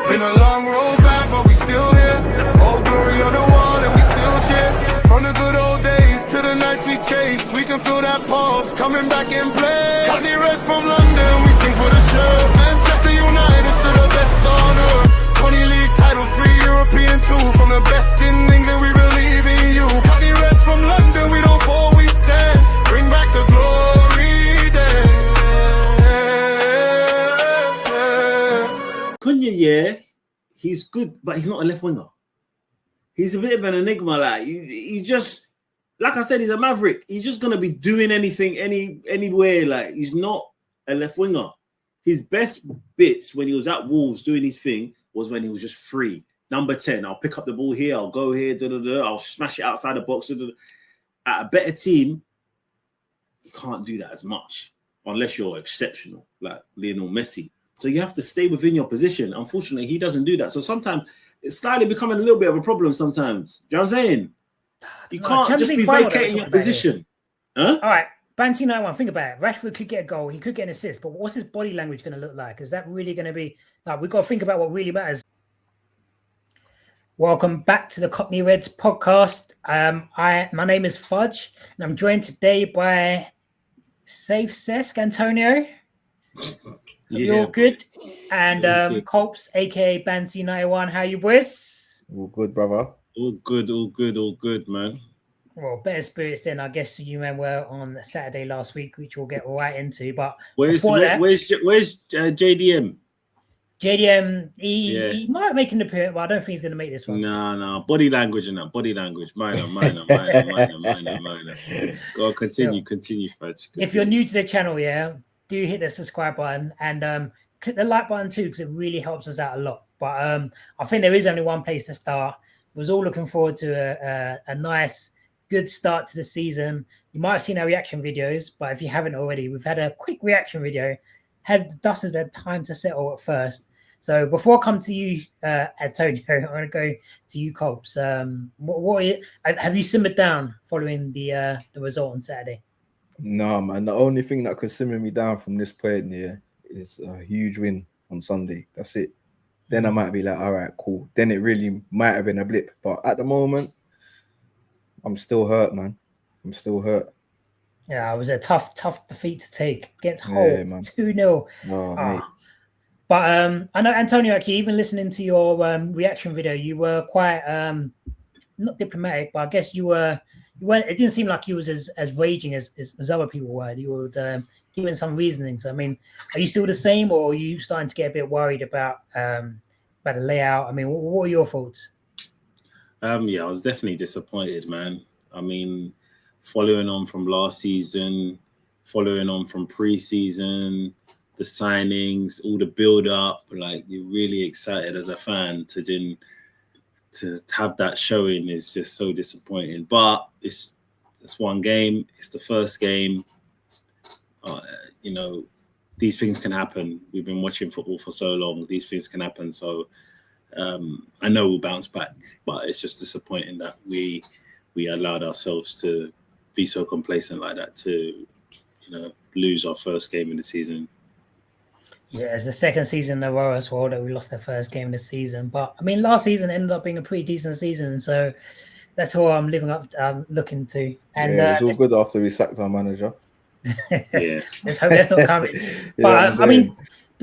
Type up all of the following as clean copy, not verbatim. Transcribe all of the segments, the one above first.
Been a long road back, but we still here. Old glory on the wall, and we still cheer. From the good old days to the nights we chase, we can feel that pulse coming back in play. Cockney Reds from London, we sing for the show. Manchester United still the best on earth. 20 league titles, 3 European, 2 from the best in England. We believe in you. Cockney Reds from London, we don't fall, we stand. Bring back the glory days. Cunha, yeah, he's good, but he's not a left winger. He's a bit of an enigma. Like he's just, like I said, he's a maverick. He's just gonna be doing anything, anywhere. Like he's not a left winger. His best bits when he was at Wolves doing his thing was when he was just free. Number 10, I'll pick up the ball here, I'll go here, I'll smash it outside the box. At a better team, you can't do that as much unless you're exceptional, like Lionel Messi. So you have to stay within your position. Unfortunately, he doesn't do that. So sometimes it's slightly becoming a little bit of a problem sometimes. You know what I'm saying? You can't just be vacating your position. Huh? All right. Banty 91, think about it. Rashford could get a goal. He could get an assist. But what's his body language going to look like? Is that really going to be... Like, we've got to think about what really matters. Welcome back to the Cockney Reds podcast. My name is Fudge, and I'm joined today by Safe Sesk Antonio. You're good. And Culps, a.k.a. Banty 91. How you boys? All good, brother. All good, man. Well, better spirits than I guess you men were on Saturday last week, which we'll get right into. But where's JDM? JDM, he might make an appearance, but I don't think he's going to make this one. No. Body language and that. Body language. Minor. Go on, continue, Fudge. If you're new to the channel, do hit the subscribe button and click the like button too, because it really helps us out a lot. But I think there is only one place to start. We was all looking forward to a nice, good start to the season. You might have seen our reaction videos, but if you haven't already, we've had a quick reaction video. Dust has had time to settle at first. So before I come to you, Antonio, I'm going to go to you, Culps. Have you simmered down following the result on Saturday? No, man. The only thing that could simmer me down from this point here is a huge win on Sunday. That's it. Then I might be like, all right, cool. Then it really might have been a blip. But at the moment, I'm still hurt, man. I'm still hurt. Yeah, it was a tough defeat to take against Hull, 2-0. Mate. But I know, Antonio, actually, even listening to your reaction video, you were quite not diplomatic, but I guess you weren't. It didn't seem like you was as raging as other people were. You were giving some reasonings. I mean, are you still the same, or are you starting to get a bit worried about the layout? I mean, what are your thoughts? I was definitely disappointed, man. I mean, following on from last season, following on from pre-season, the signings, all the build-up, like you're really excited as a fan to have that showing is just so disappointing. But it's one game. It's the first game. These things can happen. We've been watching football for so long. These things can happen. So I know we'll bounce back, but it's just disappointing that we allowed ourselves to be so complacent like that to, lose our first game in the season. Yeah, it's the second season in a row as well that we lost the first game of the season. But I mean, last season ended up being a pretty decent season, so that's all I'm looking to. And it was all good after we sacked our manager. Yeah, let's hope that's not coming. But I mean,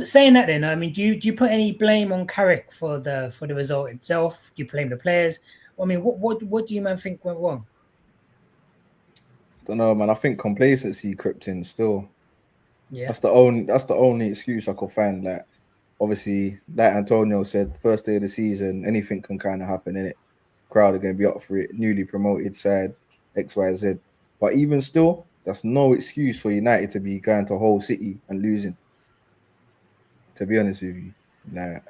saying that, then I mean, do you put any blame on Carrick for the result itself? Do you blame the players? I mean, what do you man think went wrong? Don't know, man. I think complacency crept in still. Yeah, that's the only excuse I could find. Like, obviously, like Antonio said, first day of the season, anything can kind of happen in it. Crowd are going to be up for it. Newly promoted side, XYZ. But even still, that's no excuse for United to be going to Hull City and losing. To be honest with you, like.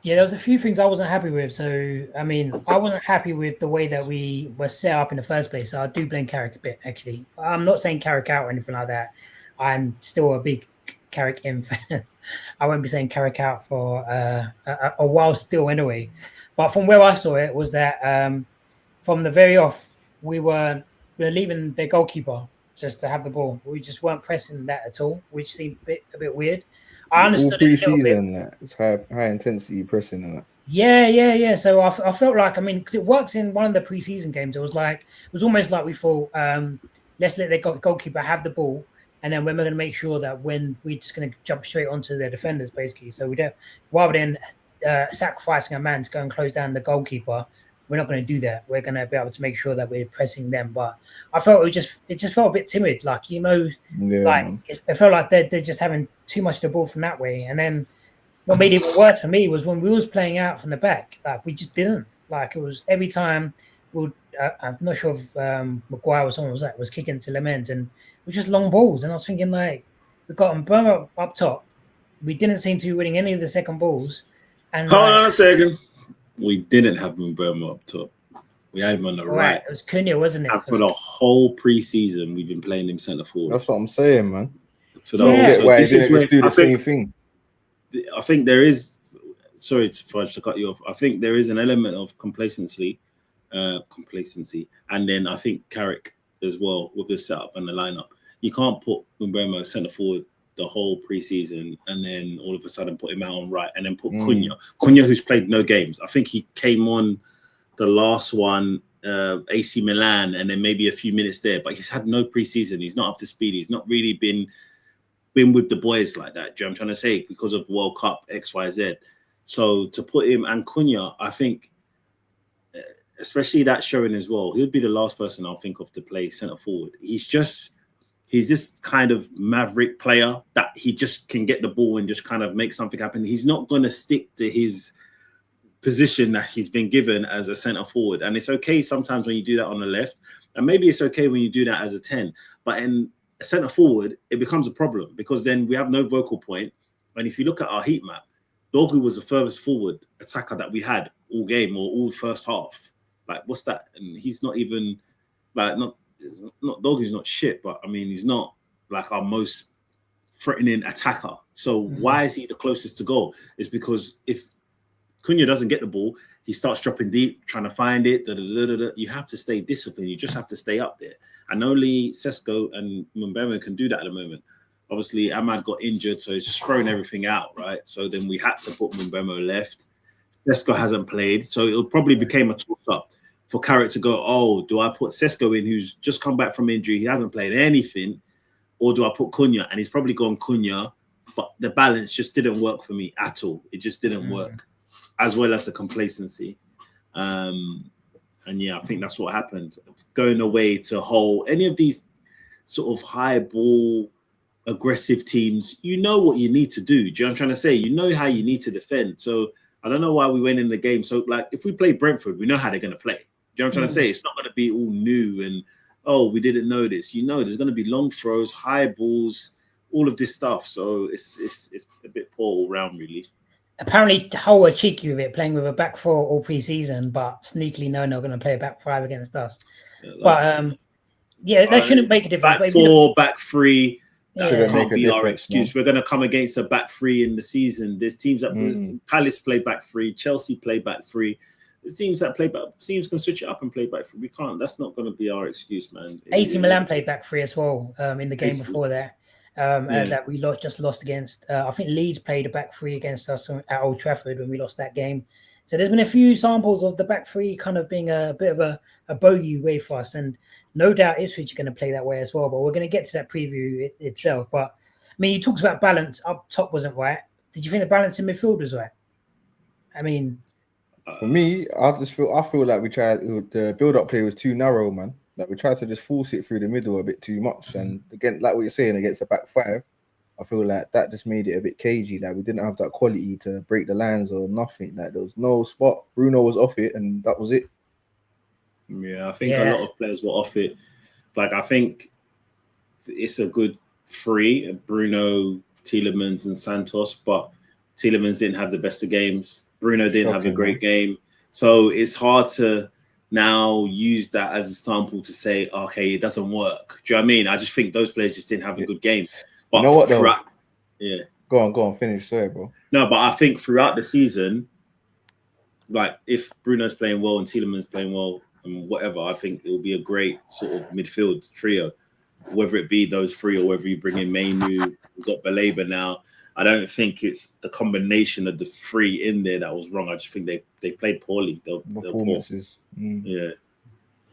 Yeah, there was a few things I wasn't happy with. So, I mean, I wasn't happy with the way that we were set up in the first place. So I do blame Carrick a bit, actually. I'm not saying Carrick out or anything like that. I'm still a big Carrick in fan. I won't be saying Carrick out for a while still anyway. But from where I saw it was that from the very off, we were leaving the goalkeeper just to have the ball. We just weren't pressing that at all, which seemed a bit weird. I All understood it a little bit. pre-season, like, it's high intensity pressing and that. Yeah. So I felt like, I mean, because it works in one of the preseason games. It was almost like we thought, let's let the goalkeeper have the ball, and then we're going to make sure that when we're just going to jump straight onto their defenders, basically. So we don't, rather than sacrificing a man to go and close down the goalkeeper, we're not going to do that. We're going to be able to make sure that we're pressing them. But I felt it just felt a bit timid, like, you know, it felt like they're just having too much of the ball from that way, and then. What made it worse for me was when we was playing out from the back, like we just didn't. Like it was every time I'm not sure if Maguire or someone was kicking to Lament, and it was just long balls. And I was thinking, like, we got them up top. We didn't seem to be winning any of the second balls. And hold on a second. We didn't have Mbeumo up top. We had him on the right. It was Cunha, wasn't it? And for the whole preseason, we've been playing him centre forward. That's what I'm saying, man. For the whole, so why he didn't just do the same thing. I think there is. Sorry to Fudge to cut you off. I think there is an element of complacency, and then I think Carrick as well with the setup and the lineup. You can't put Mbeumo centre forward the whole preseason and then all of a sudden put him out on right and then put Cunha, who's played no games. I think he came on the last one, AC Milan, and then maybe a few minutes there, but he's had no preseason. He's not up to speed. He's not really been with the boys like that. Do you know what I'm trying to say? Because of World Cup, XYZ. So to put him and Cunha, I think, especially that showing as well, he would be the last person I'll think of to play centre forward. He's this kind of maverick player that he just can get the ball and just kind of make something happen. He's not going to stick to his position that he's been given as a centre forward. And it's okay sometimes when you do that on the left, and maybe it's okay when you do that as a 10. But in a centre forward, it becomes a problem because then we have no vocal point. And if you look at our heat map, Dogu was the furthest forward attacker that we had all game or all first half. Like, what's that? And he's not even like not Dogu's not shit, but I mean he's not like our most threatening attacker. So why is he the closest to goal? It's because if Cunha doesn't get the ball, he starts dropping deep, trying to find it. You have to stay disciplined. You just have to stay up there. And only Sesko and Mbeumo can do that at the moment. Obviously, Ahmad got injured, so he's just thrown everything out, right? So then we had to put Mbeumo left. Sesko hasn't played, so it probably became a toss-up for Carrick to go, oh, do I put Sesko in, who's just come back from injury, he hasn't played anything, or do I put Cunha? And he's probably gone Cunha, but the balance just didn't work for me at all. It just didn't work, as well as the complacency. And yeah, I think that's what happened. Going away to hold any of these sort of high ball, aggressive teams, you know what you need to do. Do you know what I'm trying to say? You know how you need to defend. So I don't know why we went in the game. So like if we play Brentford, we know how they're going to play. Do you know what I'm trying to say? It's not going to be all new and, oh, we didn't know this. You know, there's going to be long throws, high balls, all of this stuff. So it's a bit poor all round, really. Apparently, Hull were cheeky with it, playing with a back four all pre-season, but sneakily no, they're going to play a back five against us. Yeah, that shouldn't make a difference. Back four, back three, that can't be our excuse. We're going to come against a back three in the season. There's teams that Palace play back three, Chelsea play back three. The teams that play back, teams can switch it up and play back three. We can't. That's not going to be our excuse, man. AC Milan played back three as well in the game before there. That we lost against. I think Leeds played a back three against us at Old Trafford when we lost that game. So there's been a few samples of the back three kind of being a bit of a bogey way for us, and no doubt Ipswich are going to play that way as well. But we're going to get to that preview itself. But I mean, you talked about balance up top wasn't right. Did you think the balance in midfield was right? I mean, for me, I feel like we tried the build-up play was too narrow, man. Like we tried to just force it through the middle a bit too much, and again, like what you're saying against a back five, I feel like that just made it a bit cagey. Like we didn't have that quality to break the lines or nothing. Like there was no spot. Bruno was off it, and that was it. Yeah, I think a lot of players were off it. Like I think it's a good three: Bruno, Tielemans, and Santos. But Tielemans didn't have the best of games. Bruno didn't have a great game, so it's hard to now use that as a sample to say, okay, it doesn't work. Do you know what I mean? I just think those players just didn't have a good game. But you know what, though? Yeah. Go on, finish. Sorry, bro. No, but I think throughout the season, like if Bruno's playing well and Tielemans playing well and whatever, I think it will be a great sort of midfield trio, whether it be those three or whether you bring in Mainu, we've got Baleba now. I don't think it's the combination of the three in there that was wrong. I just think they played poorly. They're poor. Performances. Yeah.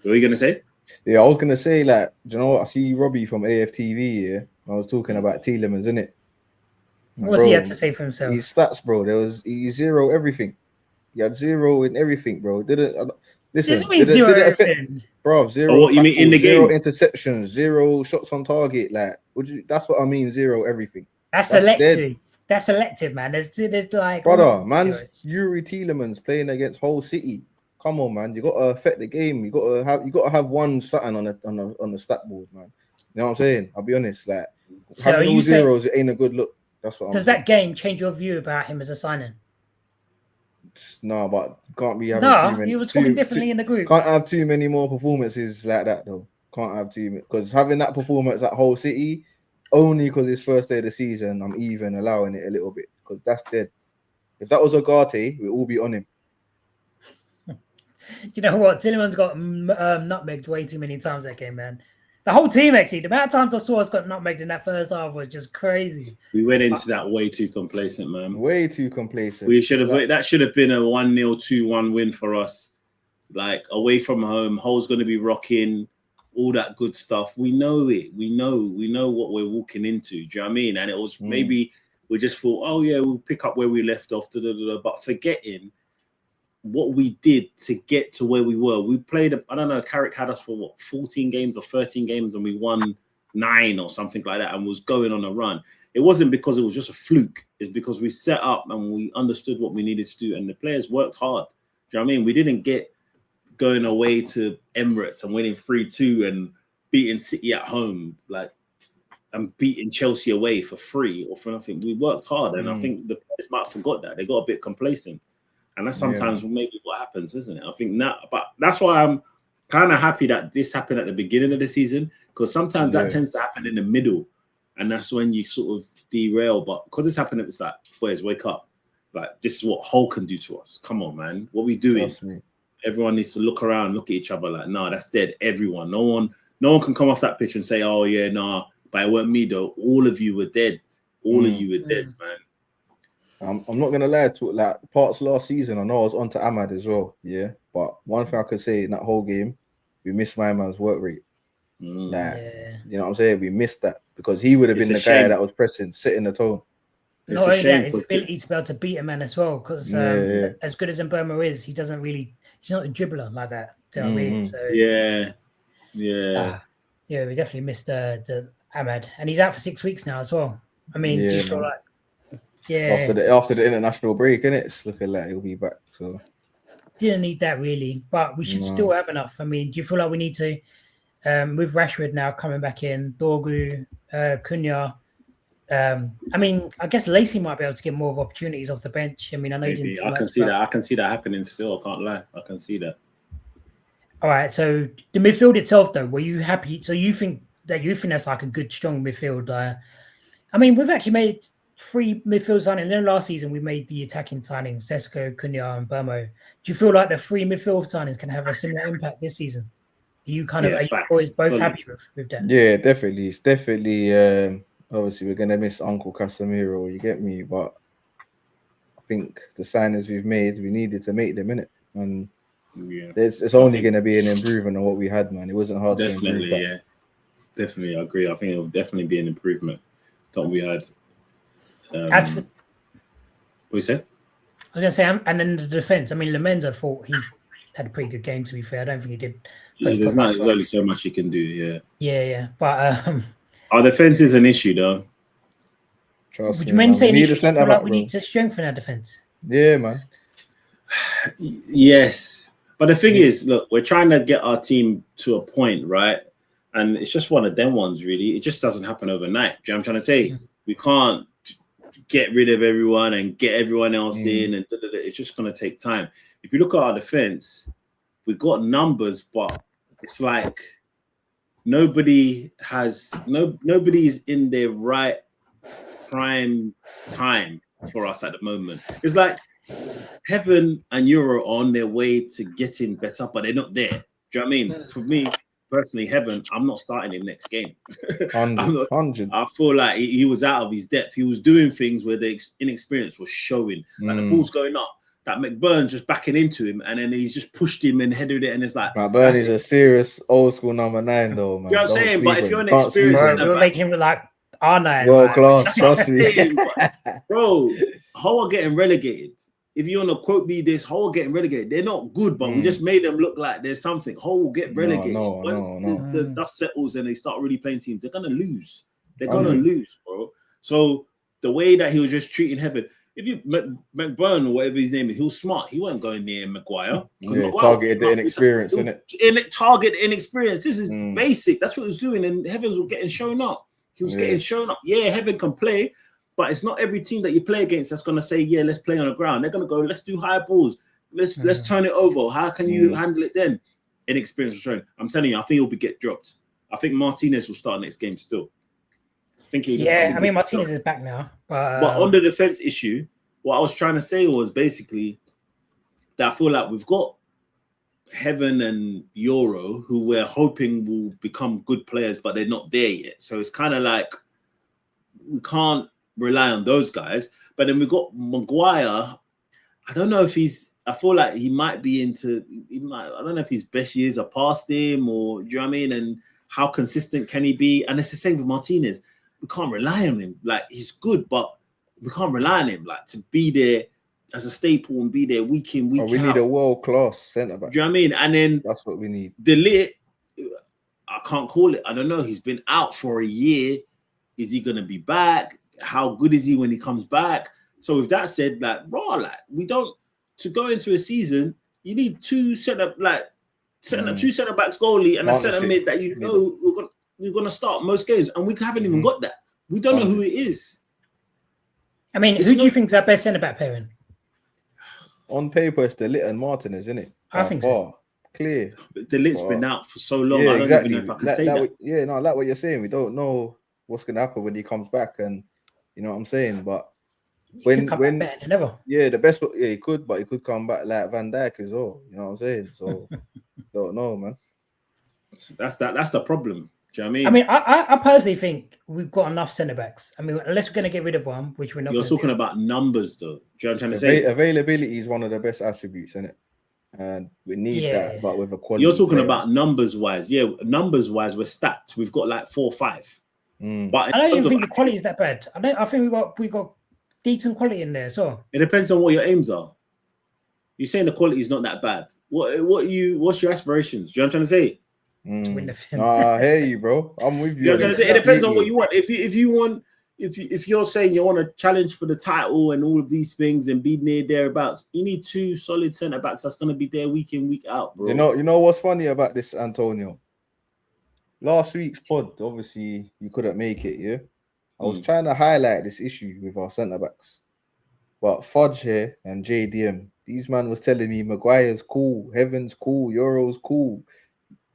What were you gonna say? Yeah, I was gonna say, like, do you know what? I see Robbie from AFTV here. I was talking about Tielemans, innit? What's he had to say for himself? His stats, bro. He zero everything. He had zero in everything, bro. Listen, did it affect, bro? Zero. What you mean in the zero game? interceptions, zero shots on target. Like, that's what I mean. Zero everything. That's selective. That's selective, man. There's like, brother, man's Yuri Tielemans playing against Hull City. Come on, man. You got to affect the game. You got to have one something on the stat board, man. You know what I'm saying? I'll be honest. Like, so having all zeros, it ain't a good look. That's what. Does that game change your view about him as a signing? No, but can't be having too many. You were talking differently in the group. Can't have too many more performances like that, though. Can't have too many, because having that performance at Hull City, only because it's first day of the season, I'm even allowing it a little bit, because that's dead. If that was Agate, we'd all be on him. Do you know what? Tielemans got nutmegged way too many times that game, man. The whole team, actually. The amount of times I saw us got nutmegged in that first half was just crazy. We went into that way too complacent, man. Way too complacent. We should have. That should have been a 1-0, 2-1 win for us. Like, away from home, Hull's going to be rocking, all that good stuff. We know it. We know what we're walking into. Do you know what I mean? And it was maybe we just thought, oh yeah, we'll pick up where we left off. But forgetting what we did to get to where we were. We played, I don't know, Carrick had us for 14 games or 13 games, and we won 9 or something like that, and was going on a run. It wasn't because it was just a fluke. It's because we set up and we understood what we needed to do, and the players worked hard. Do you know what I mean? We didn't get going away to Emirates and winning 3-2 and beating City at home, like, and beating Chelsea away for free or for nothing. We worked hard, and I think the players might have forgot that. They got a bit complacent. And that's sometimes maybe what happens, isn't it? I think now, but that's why I'm kind of happy that this happened at the beginning of the season, because sometimes that tends to happen in the middle, and that's when you sort of derail. But because it's happening, it's like, boys, wake up! Like, this is what Hull can do to us. Come on, man, what we doing? Everyone needs to look around, look at each other. Like, nah, that's dead. Everyone, no one can come off that pitch and say, oh yeah, nah, but it weren't me though. All of you were dead. All of you were dead, man. I'm not gonna lie, to like parts last season, I know I was on to Ahmad as well, yeah. But one thing I could say in that whole game, we missed my man's work rate. Like, you know what I'm saying? We missed that, because he would have been the guy that was pressing, setting the tone. Not only that, his ability to be able to beat a man as well, because as good as Mboma is, he's not a dribbler like that. Do you know what I mean? So we definitely missed the Ahmad, and he's out for 6 weeks now as well. I mean, do you feel like? Yeah, after the international break, innit? It's looking like he'll be back. So didn't need that really, but we should still have enough. I mean, do you feel like we need to, with Rashford now coming back in, Dorgu, Cunha? I mean, I guess Lacey might be able to get more of opportunities off the bench. I mean, I know I can see that. I can see that happening still. I can't lie. I can see that. All right. So the midfield itself, though, were you happy? So you think that's like a good, strong midfield? I mean, we've actually made 3 midfield signings. Then last season, we made the attacking signings, Sesko, Cunha, and Burmo. Do you feel like the 3 midfield signings can have a similar impact this season? Are you both happy with that? Yeah, definitely. It's definitely, obviously, we're going to miss Uncle Casemiro, you get me? But I think the signings we've made, we needed to make them, innit? And it's only going to be an improvement on what we had, man. It wasn't hard to improve that. Yeah. Definitely, I agree. I think it will definitely be an improvement that we had. What you say? I was gonna say, and then the defense. I mean, Lamens, I thought he had a pretty good game. To be fair, I don't think he did. There's only so much he can do. Yeah. But our defense is an issue, though. Would you mind saying we need to strengthen our defense? Yeah, man. Yes, but the thing is, look, we're trying to get our team to a point, right? And it's just one of them ones, really. It just doesn't happen overnight. Do you know what I'm trying to say? We can't get rid of everyone and get everyone else in, and it's just going to take time. If you look at our defense, we've got numbers, but it's like nobody is in their right prime time for us at the moment. It's like Heaven and Euro are on their way to getting better, but they're not there. Do you know what I mean? For me, personally, Heaven, I'm not starting him next game. 100. I feel like he was out of his depth. He was doing things where the inexperience was showing. Like the ball's going up, that McBurn just backing into him, and then he's just pushed him and headed it, and it's like McBurn is a serious old school number 9, though, man. You know what I'm saying? But if you're an Don't sleep experienced on him. We'll make him look like R9. World class, trust me. Bro, Hull are getting relegated. If you want to quote me this, Hull are getting relegated. They're not good, but we just made them look like there's something. Hull will get relegated. Once the dust settles and they start really playing teams, they're gonna lose. They're gonna lose, bro. So the way that he was just treating Heaven, if you McBurn or whatever his name is, he was smart. He wasn't going near Maguire. Yeah, targeted the inexperience, innit? Targeted inexperience. This is basic. That's what he was doing, and Heavens was getting shown up. He was getting shown up. Yeah, Heaven can play. But it's not every team that you play against that's going to say, yeah, let's play on the ground. They're going to go, let's do high balls. Let's turn it over. How can you handle it then? Inexperience was showing. I'm telling you, I think he'll get dropped. I think Martinez will start next game still. I mean, Martinez is back now. But on the defense issue, what I was trying to say was basically that I feel like we've got Heaven and Euro, who we're hoping will become good players, but they're not there yet. So it's kind of like we can't rely on those guys, but then we got Maguire. I don't know if I feel like he might be I don't know if his best years are past him, or do you know what I mean? And how consistent can he be? And it's the same with Martinez. We can't rely on him. Like, he's good, but we can't rely on him like to be there as a staple and be there week in, week out. We need a world-class centre back. Do you know what I mean? And then that's what we need. Delete, I can't call it. I don't know. He's been out for a year. Is he going to be back? How good is he when he comes back? So with that said, we don't, to go into a season, you need two centre backs goalie and a centre mid that we're gonna start most games, and we haven't even got that. We don't know who it is. I mean, who do you think is our best centre back pairing? On paper, it's Delete and Martinez, isn't it? I think so. Clear. But Delite's been out for so long. Yeah, I don't exactly. even know if I can say that. I like what you're saying. We don't know what's gonna happen when he comes back, and you know what I'm saying. But when back better than ever. Yeah, the best. Yeah, he could, but he could come back like Van Dijk as well. You know what I'm saying? So don't know, man. That's the problem. Do you know what I mean? I personally think we've got enough centre backs. I mean, unless we're going to get rid of one, which we're not. You're talking about numbers, though. Do you know what I'm trying to say? Availability is one of the best attributes, isn't it? And we need that, but with a quality. You're talking about numbers-wise. Yeah, numbers-wise, we're stacked. We've got like 4 or 5. But I don't even think the quality is that bad. I think we got decent quality in there. So it depends on what your aims are. You're saying the quality is not that bad. What's your aspirations? Do you know what I'm trying to say? To win the film. I hear you, bro. I'm with you. It depends on what you want. If you're saying you want to challenge for the title and all of these things and be near thereabouts, you need 2 solid centre backs that's going to be there week in, week out, bro. You know what's funny about this, Antonio? Last week's pod, obviously you couldn't make it, yeah. I was trying to highlight this issue with our centre backs, but Fudge here and JDM, these man was telling me Maguire's cool, Heaven's cool, Euro's cool.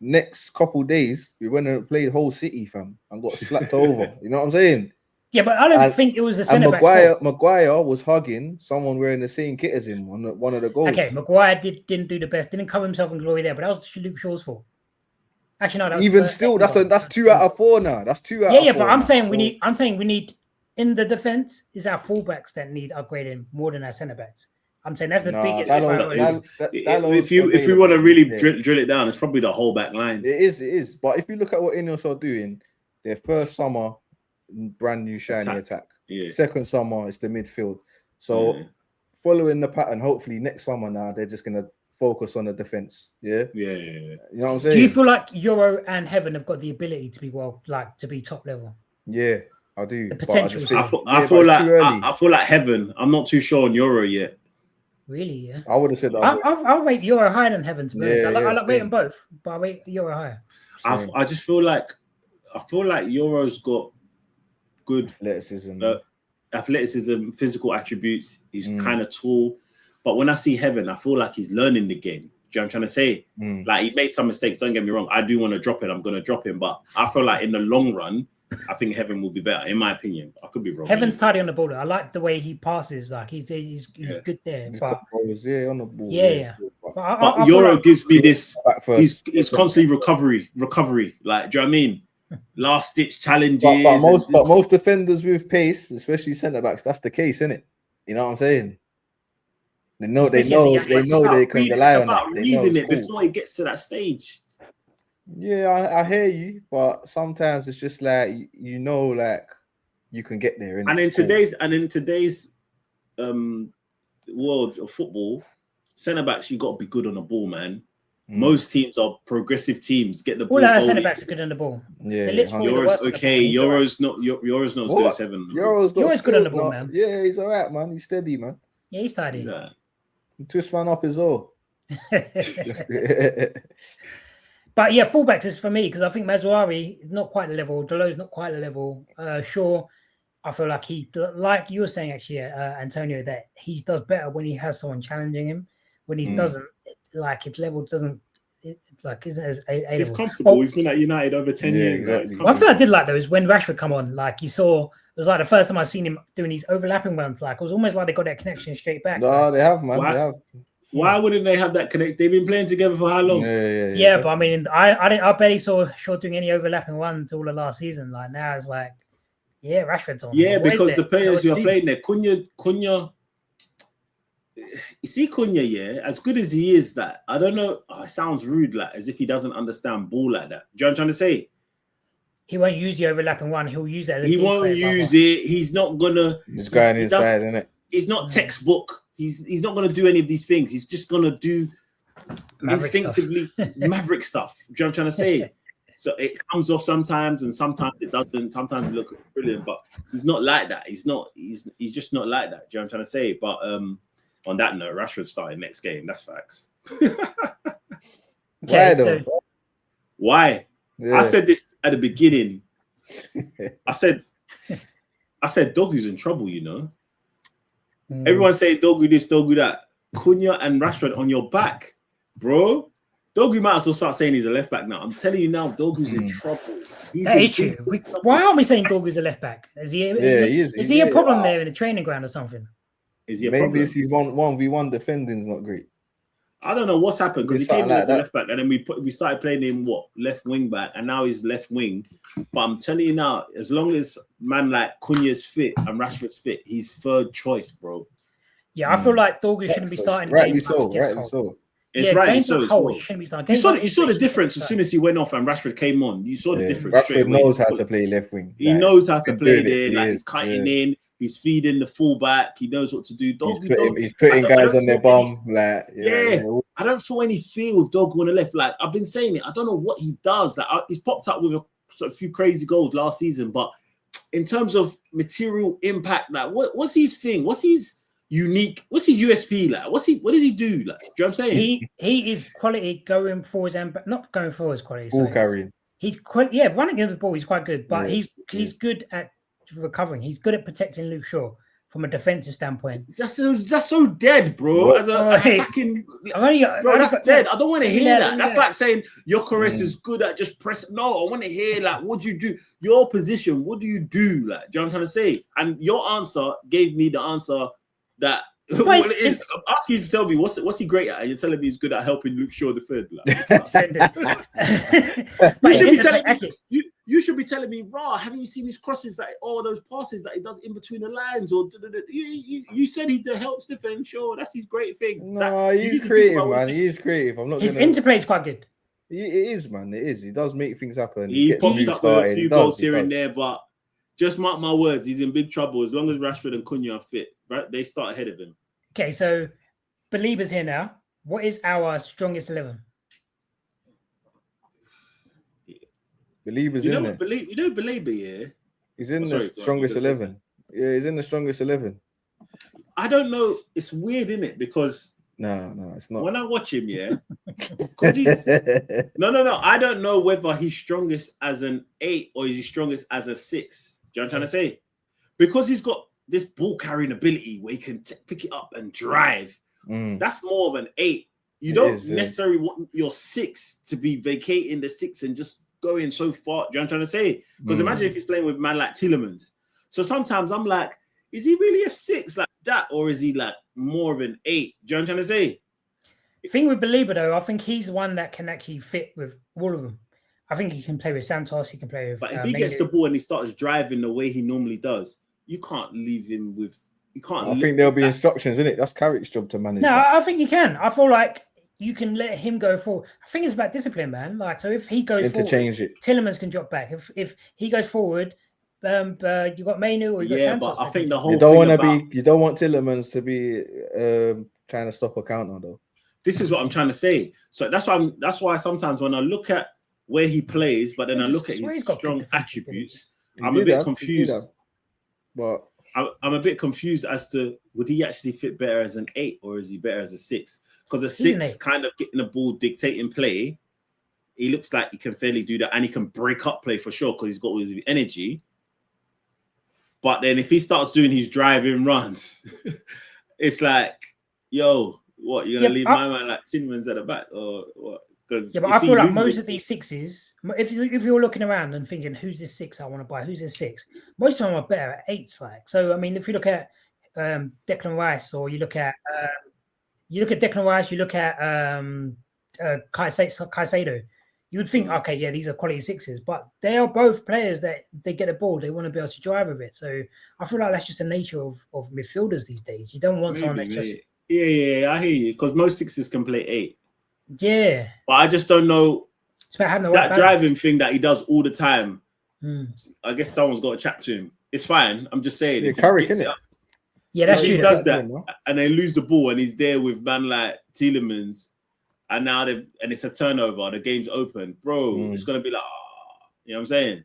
Next couple days, we went and played Whole City, fam, and got slapped over. You know what I'm saying? Yeah, but I don't think it was the centre back. Maguire was hugging someone wearing the same kit as him on one of the goals. Okay, Maguire didn't do the best, didn't cover himself in glory there, but that was Luke Shaw's fault. Actually, no. That was even still, that's 2 out of 4 now. That's 2 out of 4. Yeah, but I'm saying we need in the defense is our fullbacks that need upgrading more than our centre backs. I'm saying that's the biggest. If we want to really drill it down, it's probably the whole back line. It is. But if you look at what Ineos are doing, their first summer, brand new shiny attack. Yeah. Second summer, it's the midfield. So following the pattern, hopefully next summer now they're just gonna focus on the defense. Yeah. You know what I'm saying? Do you feel like Euro and Heaven have got the ability to be to be top level? Yeah, I do. The potential. I feel like Heaven. I'm not too sure on Euro yet. Really? Yeah. I would have said that. I'll rate Euro higher than Heaven, to be honest. I like rating both, but I rate Euro higher. I just feel like Euro's got good athleticism, physical attributes. He's kind of tall, but when I see Heaven, I feel like he's learning the game. Do you know what I'm trying to say? Like, he made some mistakes. Don't get me wrong. I do want to drop it. I'm going to drop him, but I feel like in the long run, I think Heaven will be better, in my opinion. I could be wrong. Heaven's tidy on the ball. I like the way he passes. Like he's good there. But on the ball. Yeah. I feel Euro like- gives me this. Back first. He's constantly recovery. Like, do you know what I mean? Last ditch challenges. But most defenders with pace, especially centre backs, that's the case, isn't it? You know what I'm saying? They know they can rely on that. They know reading it's it cool. before it gets to that stage. Yeah, I hear you, but sometimes it's just like you know, like you can get there. And in today's world of football, centre backs, you got to be good on the ball, man. Most teams are progressive teams. Get the ball. All our centre backs are good on the ball. Yeah, Euros okay. Euros not as good as heaven. Euros good on the ball, man. Yeah, he's all right, man. He's steady, man. Yeah, he's tidy. Yeah. Twist man up his all. But yeah, fullbacks is for me because I think Mazouari is not quite the level. Delo's not quite the level. Shaw, I feel like like you were saying actually, Antonio, that he does better when he has someone challenging him. When he doesn't, like his level doesn't, isn't as A He's level. comfortable. He's been at United over 10 years. Exactly. One thing I did like though is when Rashford come on, like you saw, it was like the first time I seen him doing these overlapping runs. Like it was almost like they got that connection straight back. No, they have, man. Why? They have. Why wouldn't they have that connect? They've been playing together for how long? Yeah, but I mean, I barely saw Shaw doing any overlapping runs all the last season. Like now it's like, yeah, Rashford's on. Yeah, What because the players who are doing? playing there, Cunha. You see Cunha, yeah, as good as he is, that I don't know. It sounds rude, like as if he doesn't understand ball like that. Do you know what I'm trying to say? He won't use the overlapping one. He'll use it as a He deep won't play, use it. He's not gonna. He's going inside, isn't it? He's not textbook. He's not gonna do any of these things. He's just gonna do Maverick instinctively maverick stuff. Do you know what I'm trying to say? So it comes off sometimes, and sometimes it doesn't. Sometimes it looks brilliant, but he's not like that. He's just not like that. Do you know what I'm trying to say? But on that note, Rashford starting next game. That's facts. Okay, Why? Yeah. I said this at the beginning. I said Dogu's in trouble, you know. Everyone saying Dogu this, Dogu that. Cunha and Rashford on your back, bro. Dogu might as well start saying he's a left back now. I'm telling you now, Dogu's in trouble. that is true. Why aren't we saying Dogu's a left back? Is he a problem there in the training ground or something? Is he a Maybe problem? it's his 1v1 defending's not great. I don't know what's happened because he It's came in something as a like left back and then we started playing him left wing back and now he's left wing. But I'm telling you now, as long as man like Cunha's fit and Rashford's fit, he's third choice, bro. Yeah, I feel like Dogu shouldn't be starting. Rightly so. Rightly so. It's right. Games So like Hull, he shouldn't be starting. you saw the difference as soon as he went off and Rashford came on. You saw the difference. Rashford knows how to play left wing. He knows how to play there. He Like is, he's cutting in. He's feeding the fullback. He knows what to do. He's putting guys on their bum. Like I don't feel any fear with Dogu on the left. Like I've been saying it. I don't know what he does. Like he's popped up with a few crazy goals last season, but in terms of material impact, like what's his thing? What's his unique? What's his USP? Like what does he do? Like, do you know what I'm saying? He is quality going forwards and not going forwards quality. Ball carrying. He's running in the ball. He's quite good, but he's good at recovering. He's good at protecting Luke Shaw from a defensive standpoint. That's so dead, bro. As a attacking, bro, that's dead. I don't want to hear that. That's like saying Gyökeres is good at just pressing. No, I want to hear like, what do you do? Your position. What do you do? Like, do you know what I'm trying to say? And your answer gave me the answer that. Well, it is. I'm asking you to tell me what's he great at, and you're telling me he's good at helping Luke Shaw defend. Like. You should be telling me, raw. Haven't you seen his crosses those passes that he does in between the lines? Or you said he helps defend. Sure, that's his great thing. No, he's creative, man. He's creative. I'm not. His interplay is quite good. It is, man. It is. He does make things happen. He pops up with a few goals here and there, but just mark my words, he's in big trouble as long as Rashford and Cunha are fit. Right, they start ahead of him. Okay, so Belieber's here now. What is our strongest 11? Belieber's in there. Belieber, yeah. He's in the strongest 11. Yeah, he's in the strongest 11. I don't know. It's weird, isn't it? Because no, it's not. When I watch him, yeah, because he's no. I don't know whether he's strongest as an 8 or is he strongest as a 6. Do you know what I'm trying to say? Because he's got this ball carrying ability where he can pick it up and drive. That's more of an 8. You don't necessarily want your 6 to be vacating the 6 and just going so far. Do you know what I'm trying to say? Because imagine if he's playing with a man like Tielemans. So sometimes I'm like, is he really a 6 like that, or is he like more of an 8? Do you know what I'm trying to say? The thing with Belieber, though, I think he's one that can actually fit with all of them. I think he can play with Santos. He can play with. But if he gets the ball and he starts driving the way he normally does, you can't leave him with. You can't. I think there'll be instructions in it. That's Carrick's job to manage. No, that. I think you can. I feel like you can let him go forward. I think it's about discipline, man. Like, so if he goes interchange forward, it. Tillemans can drop back. If he goes forward, you got Mainu or you got Santos. But I think the whole you don't want to be. You don't want Tillemans to be trying to stop a counter though. This is what I'm trying to say. So that's why sometimes when I look at where he plays, but then I look at his strong attributes, I'm a bit confused. But I'm a bit confused as to would he actually fit better as an 8 or is he better as a 6? Because a 6 kind of getting the ball, dictating play, he looks like he can fairly do that, and he can break up play for sure because he's got all his energy. But then if he starts doing his driving runs, it's like, yo, what, you're gonna leave my man like Tinman's at the back or what? Yeah, but I feel like most of these 6s, if you're looking around and thinking, who's this 6 I want to buy? Who's this 6? Most of them are better at 8s. Like, so I mean, if you look at Declan Rice, or you look at Declan Rice, you look at Caicedo, you would think, okay, yeah, these are quality 6s, but they are both players that they get a ball, they want to be able to drive with it. So I feel like that's just the nature of midfielders these days. You don't want someone that's just yeah, I hear you, because most 6s can play 8. Yeah, but I just don't know it's about having that driving thing that he does all the time. I guess someone's got to chat to him. It's fine. I'm just saying. Yeah, Carrick, isn't it? Yeah, that's true. He does that, and they lose the ball, and he's there with man like Tielemans, and now and it's a turnover. The game's open, bro. It's gonna be like, you know what I'm saying?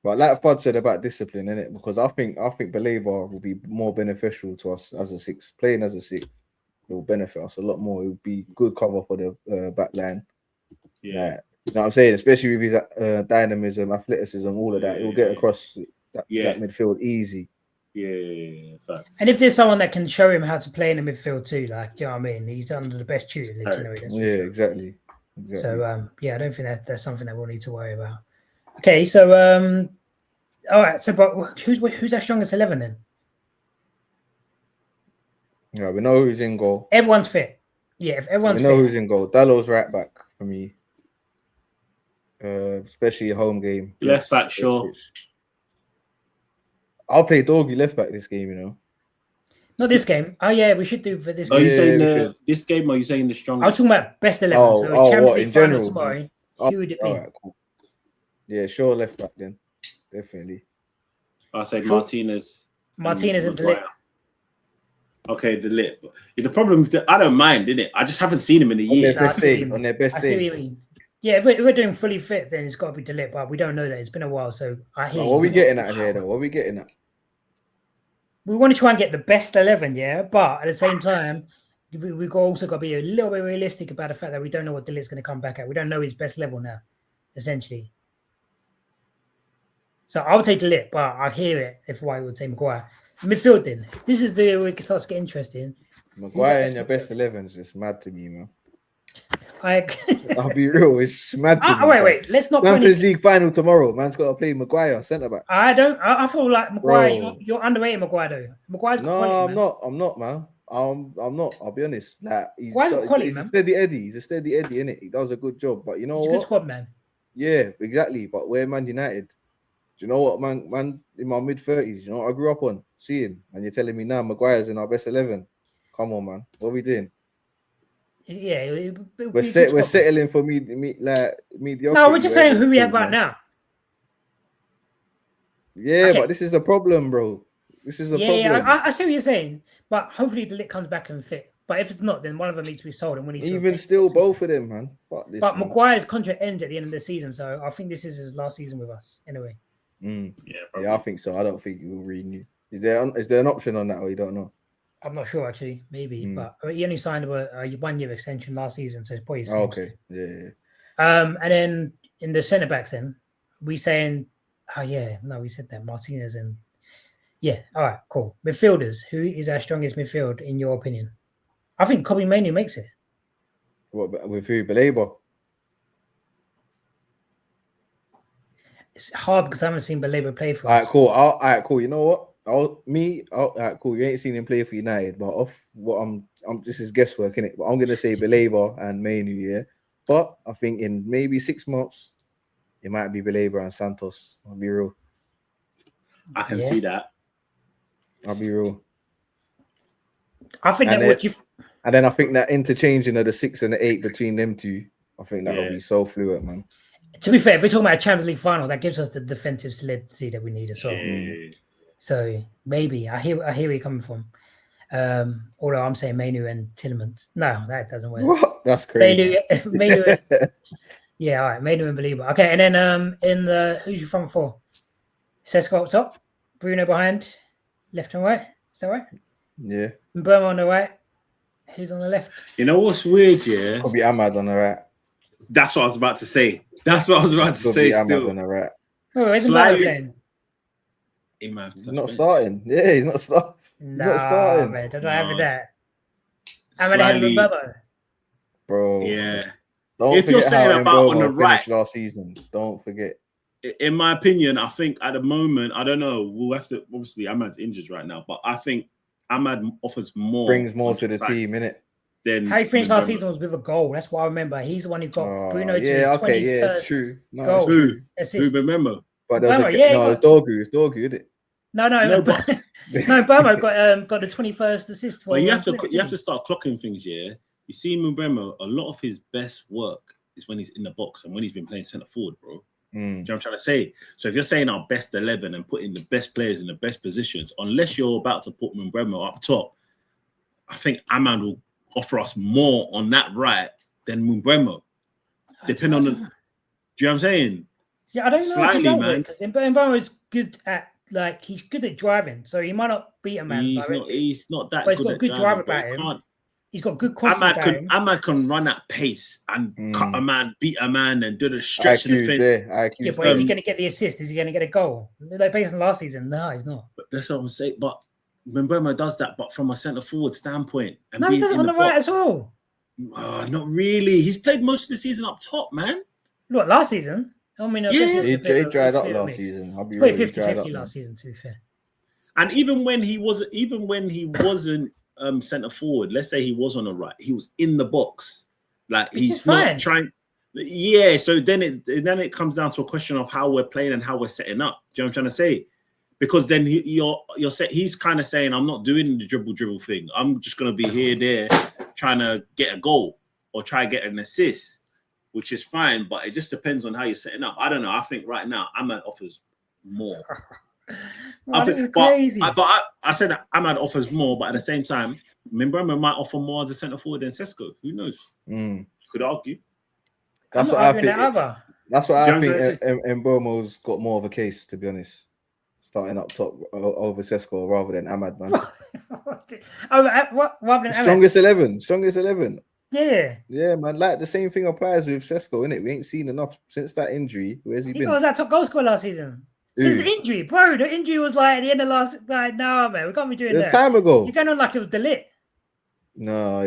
But like Fudge said about discipline, innit? Because I think Belieber will be more beneficial to us as a 6. Playing as a 6. It will benefit us a lot more. It would be good cover for the back line. Yeah. You know what I'm saying? Especially with his dynamism, athleticism, all of that. It will get across that midfield easy. Yeah, facts. And if there's someone that can show him how to play in the midfield too, like, you know what I mean? He's under the best tutelage. Exactly. So, I don't think that's something that we'll need to worry about. Okay, so, all right. So, but who's our strongest 11 then? Yeah, we know who's in goal. Everyone's fit. Yeah, if everyone's fit. We know who's in goal. Dallow's right back for me. Especially a home game. Left back, sure. I'll play Dorgy left back this game, you know. Not this game. Oh, yeah, we should do for this game. Are you saying this game or are you saying the strongest? I'm talking about best 11. So Champions League final tomorrow. Who would it be? Right, cool. Yeah, sure, left back then. Definitely. I'll say Martinez. Martinez and Delip. Okay, Delip. The problem, I don't mind, innit? I just haven't seen him in a year. On their best day. I see what you mean. Yeah, if we're doing fully fit, then it's got to be Delip, but we don't know that. It's been a while, so I hear. What are we getting at here, though? What are we getting at? We want to try and get the best 11, yeah, but at the same time, we've also got to be a little bit realistic about the fact that we don't know what Delip's going to come back at. We don't know his best level now, essentially. So I would take Delip, but I hear it if I would say Maguire. Midfield, then. This is the where it starts to get interesting. Maguire in your best 11s is mad to me, man. I'll be real, it's mad to me. Wait. Let's not. Champions League final tomorrow. Man's got to play Maguire centre back. I feel like Maguire. You're underrating Maguire though. Maguire's got quality, I'm not, man. I'm not. I'll be honest. Like he's a steady Eddie. He's a steady Eddie, innit? He does a good job. But you know what? Good squad, man. Yeah, exactly. But we're Man United. Do you know what, man? In my mid-30s, you know what I grew up on seeing, and you're telling me now Maguire's in our best 11. Come on, man. What are we doing? Yeah, we're settling for mediocre. No, we're just saying who we have right now. Yeah, okay. But this is the problem, bro. This is the problem. Yeah, I see what you're saying, but hopefully the Delip comes back and fit. But if it's not, then one of them needs to be sold, and we need to even still both of them, man. But Maguire's contract ends at the end of the season, so I think this is his last season with us, anyway. Yeah, I think so. I don't think he will renew. Is there an option on that, or you don't know? I'm not sure actually, maybe, but he only signed a 1-year extension last season, so it's probably okay. Yeah. And then in the centre backs, then we saying, we said that Martinez and all right, cool. Midfielders, who is our strongest midfield in your opinion? I think Kobe Mainoo makes it. What with who? Belieber? It's hard because I haven't seen Belieber play for us. All right, cool. You know what? All right, cool. You ain't seen him play for United, but off what I'm this is guesswork, innit? But I'm gonna say Belabor and Mainu, yeah. But I think in maybe 6 months, it might be Belabor and Santos. I'll be real. I can see that. I'll be real. I think And that would you. And then I think that interchanging of the 6 and the 8 between them two, I think that'll be so fluent, man. To be fair, if we're talking about a Champions League final, that gives us the defensive solidity that we need as well. Yeah. So maybe I hear where you're coming from. Although I'm saying Mainu and Tielemans. No, that doesn't work. What? That's crazy. Mainu yeah, all right. Mainu and Belieber. Okay, and then in the who's your front four? Sesko up top, Bruno behind, left and right. Is that right? Yeah. Burma on the right. Who's on the left? You know what's weird, yeah? Could be Ahmad on the right. That's what I was about to say. That's what I was about to Could say be Ahmad still. on the right. Oh, isn't Burma playing? He might have to He's touch not bench. starting. Yeah, he's not starting. Nah, starting. man, don't have No, that. I'm ahead of slightly- Burma. Bro. Yeah. Don't If you're forget saying how about on Mbeumo the right- finished last season. Don't forget. In my opinion, I think at the moment, I don't know. We'll have to. Obviously, Ahmad's injured right now, but I think Ahmad offers more. Brings more on to the side team, innit? Than How he finished last Mbeumo. season was with a goal. That's what I remember. He's the one who got Bruno to his yeah, okay, 21st yeah, it's true. No, goal. it's true. Who assist. remember? But there was Mbeumo, a, yeah, he no, it's got- Dorgu. It's Dorgu, isn't it? No, No, but Burma got the 21st assist. For But you have to start clocking things, yeah. You see Mbeumo, a lot of his best work is when he's in the box and when he's been playing centre forward, bro. Do you know what I'm trying to say? So if you're saying our best 11 and putting the best players in the best positions, unless you're about to put Mbeumo up top, I think Ahmad will offer us more on that right than Mbeumo. Depending on the, do you know what I'm saying? Yeah, I don't know Slightly, if he man. does it, because Mbeumo is good at he's good at driving, so he might not beat a man. He's not that But he's good got at good driving, drive about but he him. can't- He's got good crossing about him. Ahmad can run at pace and cut a man, beat a man, and do the stretch the IQ's defense. there. Yeah, IQ's but is he there. going to get the assist? Is he going to get a goal? Like based on last season, no, he's not. But that's what I'm saying. But Mbeumo does that, but from a centre forward standpoint. And No, he being does it in on the right box. as well. Not really. He's played most of the season up top, man. Look, last season. I mean, I guess Yeah. it was He a bit of a- dried it was a up bit of a last mix. season. I'll be He played real. He dried 50-50 up, last season, to be fair. And even when he wasn't centre forward, let's say he was on the right, he was in the box. Like Which he's is not fine. trying. Yeah, so then it comes down to a question of how we're playing and how we're setting up. Do you know what I'm trying to say? Because then he's kind of saying, I'm not doing the dribble thing. I'm just gonna be here, there, trying to get a goal or try to get an assist, which is fine, but it just depends on how you're setting up. I don't know. I think right now Ahmad offers more. Wow, this is crazy. But I said that Ahmad offers more, but at the same time, Mbeumo might offer more as a centre forward than Sesko. Who knows? You could argue. That's I'm what not I arguing think. that either. That's what I You know what think. Mbeumo's got more of a case, to be honest. Starting up top over Sesko rather than Ahmad, man. What rather than Ahmad? Strongest 11. Yeah. Yeah, man. Like the same thing applies with Sesko, innit? We ain't seen enough since that injury. Where's he He been? was our top goal scorer last season. Since the injury, bro. The injury was like at the end of last. Like, no, man, we can't be doing It was that. time ago. You're going on like it was Delit. No,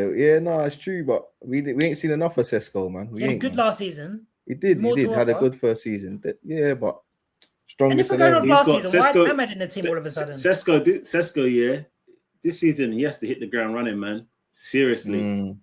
it's true, but we ain't seen enough of Sesko, man. He had a ain't, good man. last season. He did. more He to did. Had a offer. good first season. Yeah, but And if strongest we're going off 11. last got season, why is Sesko- Ahmed in the team all of a sudden? Sesko, yeah. This season he has to hit the ground running, man. Seriously.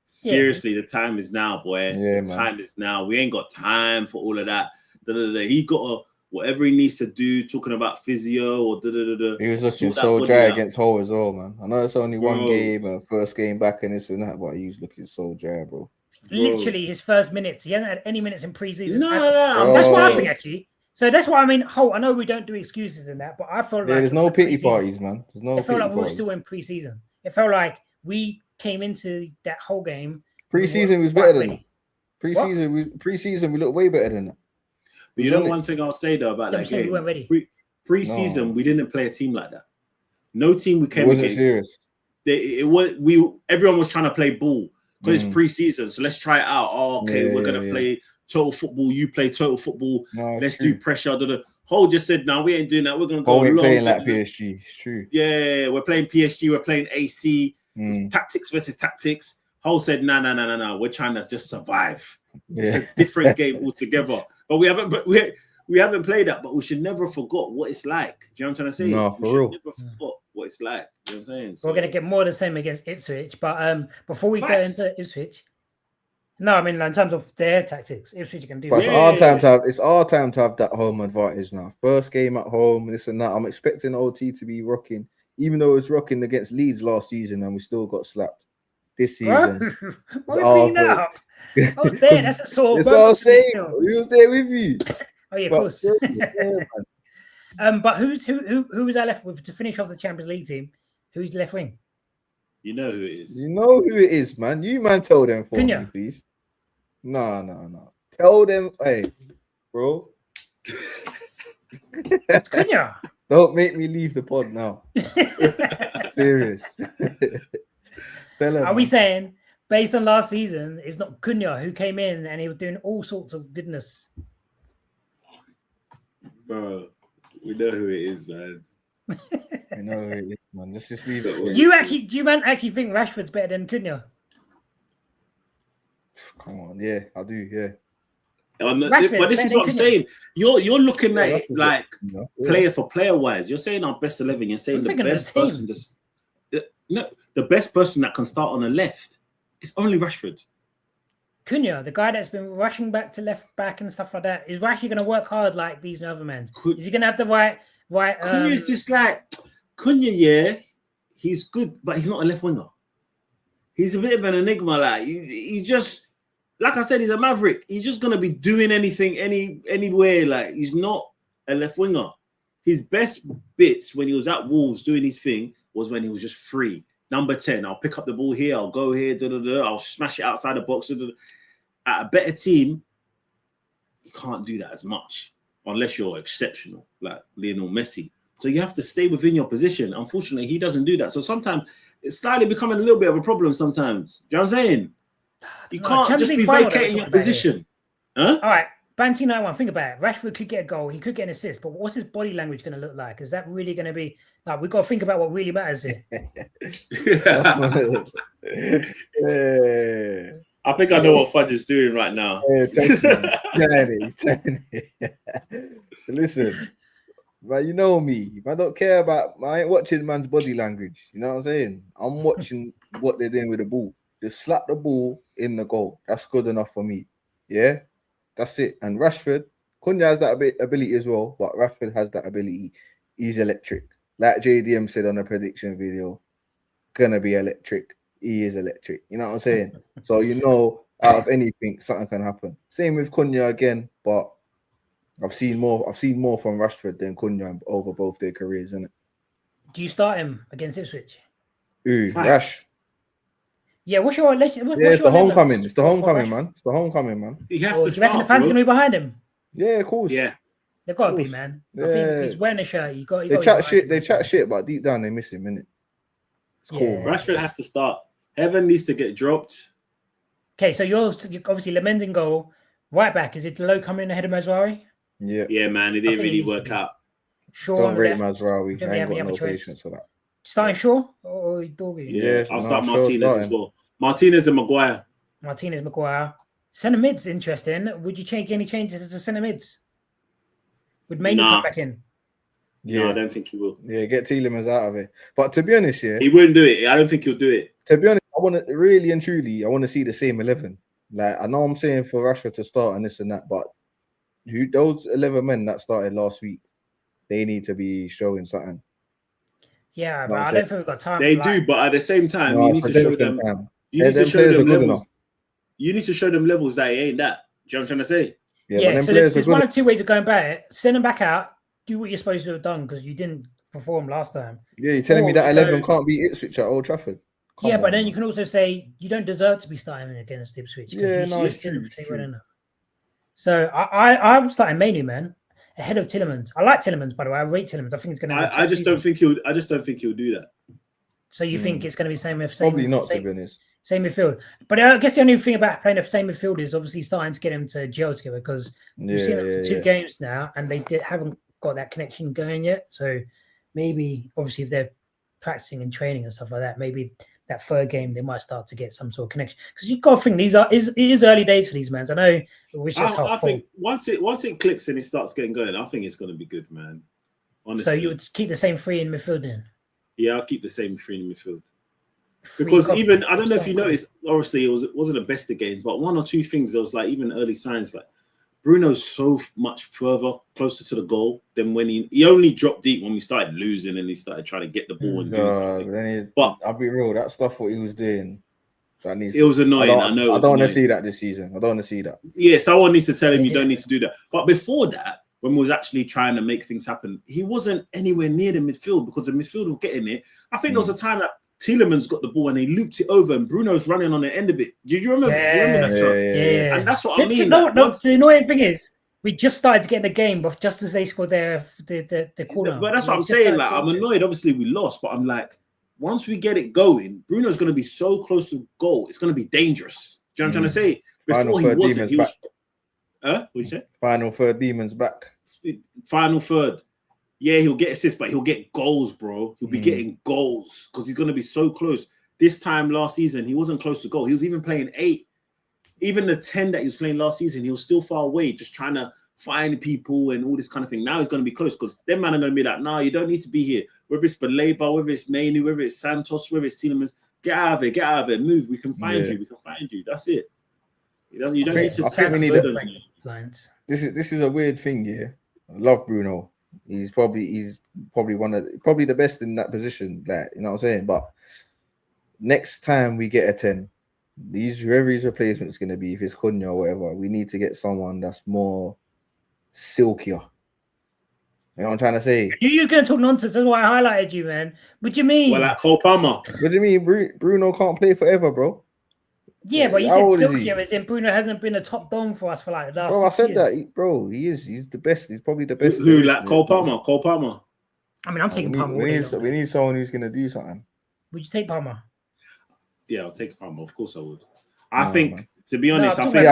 Seriously, the time is now, boy. Yeah, the man. time is now. We ain't got time for all of that. He got whatever he needs to do, talking about physio or He was looking sort that so body dry out. against Hull as well, man. I know it's only one Bro. game and first game back and this and that, but he was looking so dry, bro. Literally his first minutes. He hasn't had any minutes in pre-season. No, at all. no, That's what I Bro. think, actually. So that's why I mean, Holt, I know we don't do excuses in that, but I felt Yeah, like there's it no was a pity pre-season. parties, man. There's no It felt pity like we were parties. still in pre-season. It felt like we came into that whole game. Pre-season was quite better than ready. that. Pre-season we look way better than that. But you know one thing I'll say though about I'm that saying we game. weren't ready. Pre-season, No. we didn't play a team like that. No team we It came wasn't against. serious. Everyone was trying to play ball because it's pre-season. So let's try it out. Oh, okay, Yeah, we're gonna yeah. play total football. You play total football. No, it's Let's true. do pressure. The whole just said, "No, we ain't doing that. We're gonna go Hull ain't low." playing like PSG. It's true. Yeah, we're playing PSG. We're playing AC. It's tactics versus tactics. Hull said, "No. We're trying to just survive. Yeah. It's a different game altogether." But we haven't. But we haven't played that, but we should never forget what it's like. Do you know what I'm trying to say? No, we for should real. never forget what it's like. You know what I'm saying? We're going to get more of the same against Ipswich. But before we Facts. go into Ipswich, no, I mean, in terms of their tactics, Ipswich can do But it. it's our time to have that home advantage now. First game at home, this and that. I'm expecting OT to be rocking, even though it was rocking against Leeds last season and we still got slapped. This season, why are you bringing that up? I was there. That's a sore. That's what I'm saying. We was there with you. Oh yeah, of course. But who was I left with to finish off the Champions League team? Who's left wing? You know who it is. You know who it is, man. You man, tell them for me, please. No. Tell them, hey, bro. It's Cunha. Don't make me leave the pod now. Serious. Are we saying, based on last season, it's not Cunha who came in and he was doing all sorts of goodness? Bro, we know who it is, man. I know who it is, man. Let's just leave it. Do you man actually think Rashford's better than Cunha? Come on, yeah, I do, yeah. But this is what I'm saying. You're looking at it like player for player wise. You're saying our best 11. You're saying the best person. The best person that can start on the left is only Rashford. Cunha, the guy that's been rushing back to left back and stuff like that, is Rashford going to work hard like these other men? Is he going to have the right? Cunha's just like Cunha. Yeah, he's good, but he's not a left winger. He's a bit of an enigma. Like he's just. Like I said, he's a maverick. He's just gonna be doing anything, anywhere. Like he's not a left winger. His best bits when he was at Wolves doing his thing was when he was just free. Number 10. I'll pick up the ball here. I'll go here. I'll smash it outside the box. At a better team, you can't do that as much unless you're exceptional, like Lionel Messi. So you have to stay within your position. Unfortunately, he doesn't do that. So sometimes it's slightly becoming a little bit of a problem. Sometimes, you know what I'm saying? You can't just be vacating your position. Huh? All right, Banty 91, think about it. Rashford could get a goal. He could get an assist. But what's his body language going to look like? Is that really going to be... Like, we've got to think about what really matters here. I think I know what Fudge is doing right now. Yeah, Listen, man, you know me. I don't care about... I ain't watching man's body language. You know what I'm saying? I'm watching what they're doing with the ball. Just slap the ball in the goal. That's good enough for me. Yeah, that's it. And Rashford, Cunha has that ability as well, but Rashford has that ability. He's electric. Like JDM said on a prediction video, gonna be electric. He is electric. You know what I'm saying? So you know, out of anything, something can happen. Same with Cunha again, but I've seen more from Rashford than Cunha over both their careers, isn't it? Do you start him against Ipswich? Rash. Yeah, what's your it's the homecoming. It's the homecoming, man. It's the homecoming, man. He has to start, do you reckon the fans are going to be behind him? Yeah, of course. Yeah. They've got to be, man. Yeah. I think he's wearing a shirt. They chat shit, but deep down they miss him, innit? It's cool. Rashford has to start. Heaven needs to get dropped. Okay, so you're obviously Lamens in goal. Right back, is it Low coming in ahead of Mazraoui? Yeah. Yeah, man. It didn't really work out. Don't rate Mazraoui. I ain't got no patience for that. Starting Shaw or Dorgu? Yeah, I'll start Martinez as well. Martinez and Maguire. Centre mid's interesting. Would you change any changes to centre mids? Would Mainu come back in? Yeah, no, I don't think he will. Yeah, get Tielemans out of it. But to be honest, he wouldn't do it. I don't think he'll do it. To be honest, I want to really and truly, I want to see the same 11. Like I know I'm saying for Rashford to start and this and that, but those 11 men that started last week, they need to be showing something. Yeah, but I don't think we've got time. They do, but at the same time, you need to show them. You need to show them levels. You need to show them levels that it ain't that. Do you know what I'm trying to say? Yeah, so there's one of two ways of going about it. Send them back out, do what you're supposed to have done because you didn't perform last time. Yeah, you're telling me that 11 can't beat Ipswich at Old Trafford. But then you can also say you don't deserve to be starting against Ipswich. Yeah, no, it's true. So I'm starting Mainu, man, ahead of Tielemans. I like Tielemans, by the way. I rate Tielemans. I think it's going to. I just don't think he'll do that. So you think it's going to be same probably not, to be honest. Same midfield. But I guess the only thing about playing the same midfield is obviously starting to get them to gel together because we've seen it for 2 games now and they haven't got that connection going yet. So maybe, obviously, if they're practicing and training and stuff like that, maybe that third game, they might start to get some sort of connection. Because you've got to think it is early days for these men. I know it's just I think once it clicks and it starts getting going, I think it's going to be good, man. Honestly. So you would keep the same 3 in midfield then? Yeah, I'll keep the same 3 in midfield. Because even I don't know if you noticed, obviously it wasn't the best of games, but 1 or 2 things there was like even early signs like Bruno's so much further closer to the goal than when he only dropped deep when we started losing and he started trying to get the ball and do something. But I'll be real, that stuff what he was doing, it was annoying. I know. I don't want to see that this season. I don't want to see that. Yeah, someone needs to tell him you don't need to do that. But before that, when we was actually trying to make things happen, he wasn't anywhere near the midfield because the midfield was getting it. I think there was a time that Tielemans got the ball and he loops it over and Bruno's running on the end of it. Do you remember? Yeah. And that's what I mean. The annoying thing is, we just started to get in the game, but just as they scored the corner. But that's what I'm saying. Like, I'm annoyed. Obviously, we lost, but I'm like, once we get it going, Bruno's going to be so close to goal. It's going to be dangerous. Do you know what I'm trying to say? Before he wasn't. He was. What you say? Final third, Demons back. Final third. Yeah, he'll get assists, but he'll get goals, bro. He'll be getting goals because he's going to be so close. This time last season, he wasn't close to goal. He was even playing 8. Even the 10 that he was playing last season, he was still far away, just trying to find people and all this kind of thing. Now he's going to be close because them man are going to be like, nah, you don't need to be here. Whether it's Baleba, whether it's Mainu, whether it's Santos, whether it's Tielemans, get out of it, move. We can find you. We can find you. That's it. You don't need to. I think we need this is a weird thing here. I love Bruno. He's probably the best in that position. Like, you know what I'm saying? But next time we get a 10, whoever his replacement is going to be, if it's Cunha or whatever, we need to get someone that's more silkier. You know what I'm trying to say? You're going to talk nonsense. That's why I highlighted you, man. What do you mean? Well, like Cole Palmer. What do you mean? Bruno can't play forever, bro. Yeah, but you said silkier as in Bruno hasn't been a top dom for us for like the last 6 years. I said that, bro. He is. He's the best. He's probably the best. Who like Cole Palmer? Cole Palmer. I mean, I'm taking Palmer. We need someone who's going to do something. Would you take Palmer? Yeah, I'll take Palmer. Of course I would. I think, to be honest, I think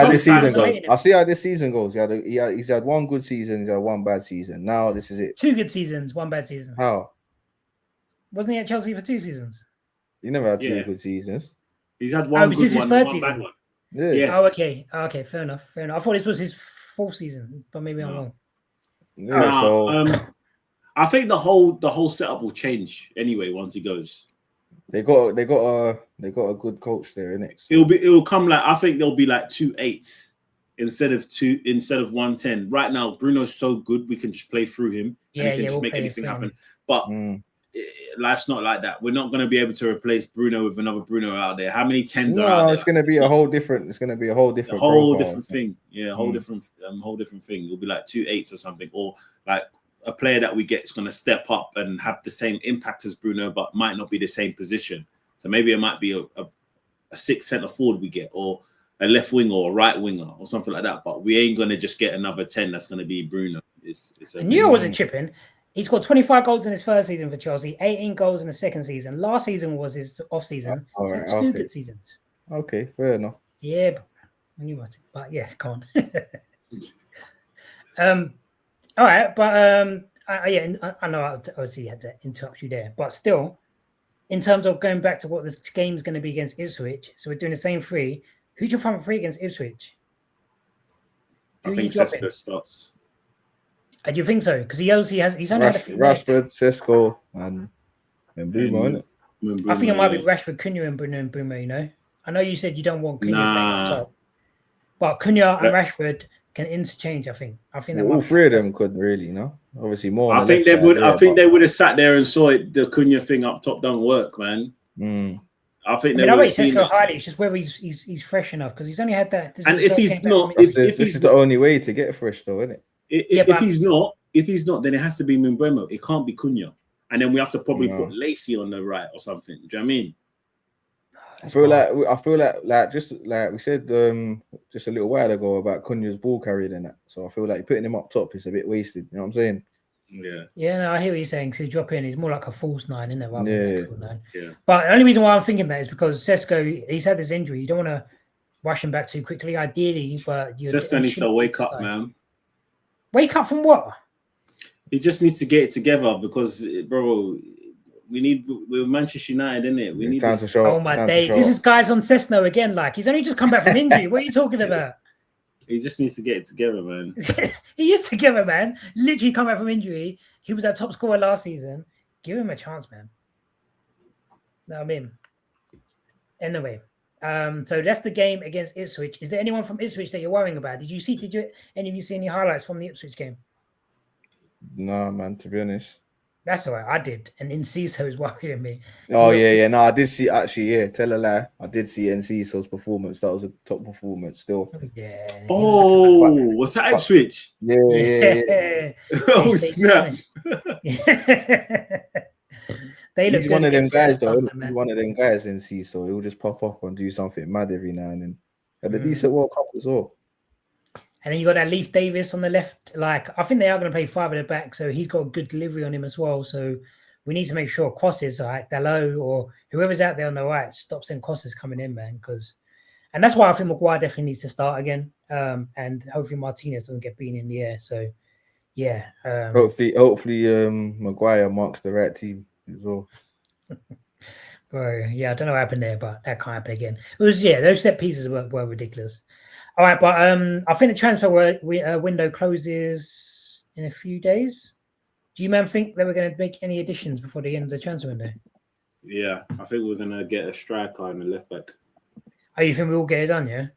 I'll see how this season goes. He's had 1 good season, he's had 1 bad season. Now this is it. 2 good seasons, 1 bad season. How? Wasn't he at Chelsea for 2 seasons? He never had 2 good seasons. He's had 1 good one, 1 bad one. Yeah. Oh, okay. Fair enough. I thought this was his 4th season, but maybe I'm wrong. Yeah. So I think the whole setup will change anyway once he goes. They got a good coach there, innit? So. It'll come like, I think there'll be like 2 8s instead of 1 10. Right now, Bruno's so good we can just play through him and he can just make anything happen. But life's not like that. We're not going to be able to replace Bruno with another Bruno out there. How many 10s are out there? It's going to be a whole different. It's going to be a whole different thing. Yeah, a whole different thing. It'll be like 2 8s or something, or like a player that we get is going to step up and have the same impact as Bruno, but might not be the same position. So maybe it might be a 6 centre forward we get, or a left winger or a right winger or something like that. But we ain't going to just get another 10 that's going to be Bruno. I knew I wasn't chipping. He scored 25 goals in his first season for Chelsea, 18 goals in the second season. Last season was his off season. So 2 good seasons. Okay, fair enough. Yeah, I knew what. But yeah, come on. All right, but I know I obviously had to interrupt you there, but still, in terms of going back to what this game's going to be against Ipswich, so we're doing the same 3. Who's your front 3 against Ipswich? I think Sesko starts. Do you think so? Because he's only had a few Rashford, Sesko, and Bruno, isn't it? I think it might be Rashford, Cunha, and Bruno. You know, I know you said you don't want Cunha back on top, but Cunha and Rashford can interchange. I think that all 3 of them could really, you know. Obviously more. I think they would. I think they would have sat there and saw it. The Cunha thing up top don't work, man. I think I rate Sesko highly. It's just whether he's fresh enough because he's only had that. And if he's not, this is the only way to get fresh, though, isn't it? If he's not, then it has to be Mbeumo. It can't be Cunha, and then we have to probably put Lacey on the right or something. Do you know what I mean? I feel like just like we said just a little while ago about Cunha's ball carrying and that. So I feel like putting him up top is a bit wasted. You know what I'm saying? Yeah. Yeah, no, I hear what you're saying. So drop in, he's more like a false 9, isn't it? Rather than an actual 9. Yeah. But the only reason why I'm thinking that is because Sesko, he's had this injury. You don't want to rush him back too quickly, ideally. But Sesko needs to wake up, man. Wake up from what? He just needs to get it together because, bro, we're Manchester United, isn't it? It's time to show Oh up. my Time to days! show This up. is guys on Cessno again. Like he's only just come back from injury. What are you talking about? He just needs to get it together, man. He is together, man. Literally come back from injury. He was our top scorer last season. Give him a chance, man. Know what I mean? Anyway, so that's the game against Ipswich. Is there anyone from Ipswich that you're worrying about? Did any of you see any highlights from the Ipswich game? No, man, to be honest. That's all right. I did. And Enciso is worrying me. Oh, yeah. No, I did see, actually, yeah, tell a lie. I did see Enciso's performance. That was a top performance still. Yeah. Oh, was that Ipswich? Yeah. Oh, snap. They look He's good one of them against guys, though. Sunderland, man. He's one of them guys, Enciso. He'll just pop up and do something mad every now and then. Had a decent World Cup as well. And then you got that Leif Davis on the left. Like, I think they are going to play 5 at the back, so he's got a good delivery on him as well. So we need to make sure crosses, like Dalot or whoever's out there on the right, stops them crosses coming in, man. And that's why I think Maguire definitely needs to start again. And hopefully Martinez doesn't get beaten in the air. So, yeah. Hopefully, Maguire marks the right team as well. Bro, yeah, I don't know what happened there, but that can't happen again. It was, those set pieces were ridiculous. All right, but I think the transfer window closes in a few days. Do you, man, think that we're going to make any additions before the end of the transfer window? Yeah, I think we're going to get a striker and a left back. Oh, you think we'll get it done, yeah?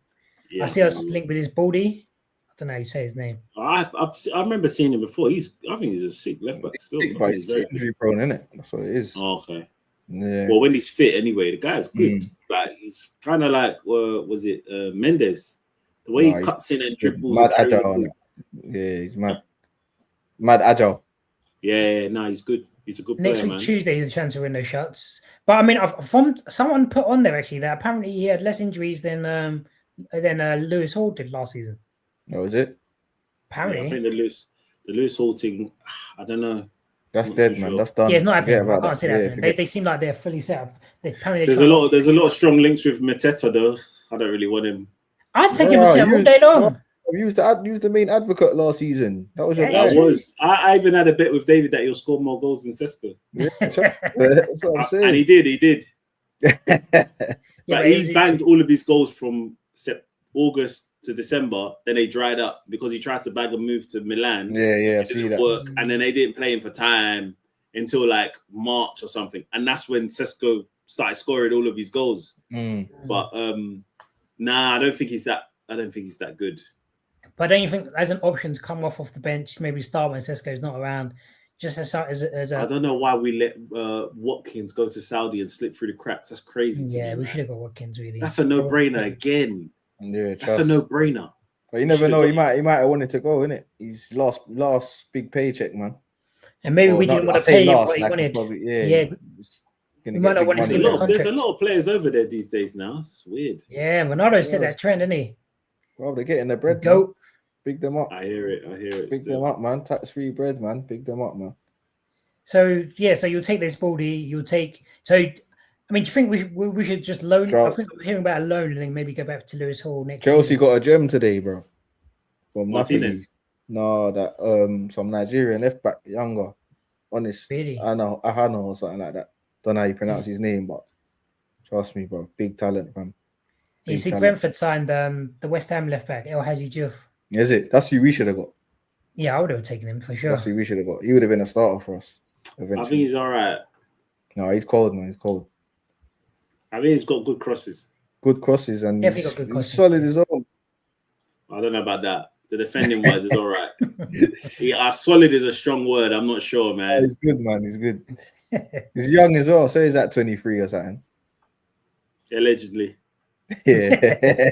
I see us linked with his Baldy. I don't know how you say his name. I remember seeing him before. I think he's a sick left back still. He's injury prone, isn't it? That's what it is. Oh, okay. Yeah. Well, when he's fit, anyway, the guy's good. Like he's kind of like was it Mendes? The way he cuts in and dribbles. Mad agile. Yeah, he's mad agile. Yeah, no, he's good. He's a good player, Next week, man. Tuesday, the transfer window shuts. But I mean, from someone put on there actually that apparently he had less injuries than Lewis Hall did last season. Oh, is it? Apparently, I think the Lewis Hall thing. I don't know. That's dead, man. That's done. Yeah, it's not happening. I can't say that. They seem like they're fully set up. There's a lot of strong links with Mateta though. I don't really want him. I'd take him all day long. You used the main advocate last season. That was your guy. I even had a bet with David that he'll score more goals than Sesko. Yeah, that's what I'm saying. And he did. But he banged all of his goals from August to December. Then they dried up because he tried to bag a move to Milan. Yeah, I see that. Work, and then they didn't play him for time until like March or something. And that's when Sesko started scoring all of his goals. But nah, I don't think he's that good. But don't you think as an option to come off the bench, maybe start when Sesko's not around? Just as a I don't know why we let Watkins go to Saudi and slip through the cracks. That's crazy. Yeah, we should have got Watkins, really. That's a no-brainer again. Yeah, that's a no-brainer. But you never know. He might have wanted to go, innit? His last big paycheck, man. And maybe we didn't want to pay him what he wanted. We might not want to get There's a lot of players over there these days now. It's weird. Yeah, Ronaldo said that trend, didn't he? Well, they're getting their bread. Go. Big them up. I hear it. Big them up, man. Tax-free bread, man. Big them up, man. So you'll take this Baldy. I mean, do you think we should just loan? I think we're hearing about a loan and then maybe go back to Lewis Hall next. Chelsea got a gem today, bro. From Martinez. No, that some Nigerian left back, younger, honest. Really? Ahano or something like that. Don't know how you pronounce his name, but trust me, bro. Big talent, man. You see, Brentford signed the West Ham left back, El Hadji Diouf. Is it? That's who we should have got. Yeah, I would have taken him for sure. That's who we should have got. He would have been a starter for us. Eventually. I think he's all right. No, he's cold, man. He's cold. I think he's got good crosses. Good crosses, and he's solid as well. I don't know about that. The defending wise is all right. Solid is a strong word. I'm not sure, man. He's good, man. He's good. He's young as well. So he's at 23 or something. Allegedly. Yeah.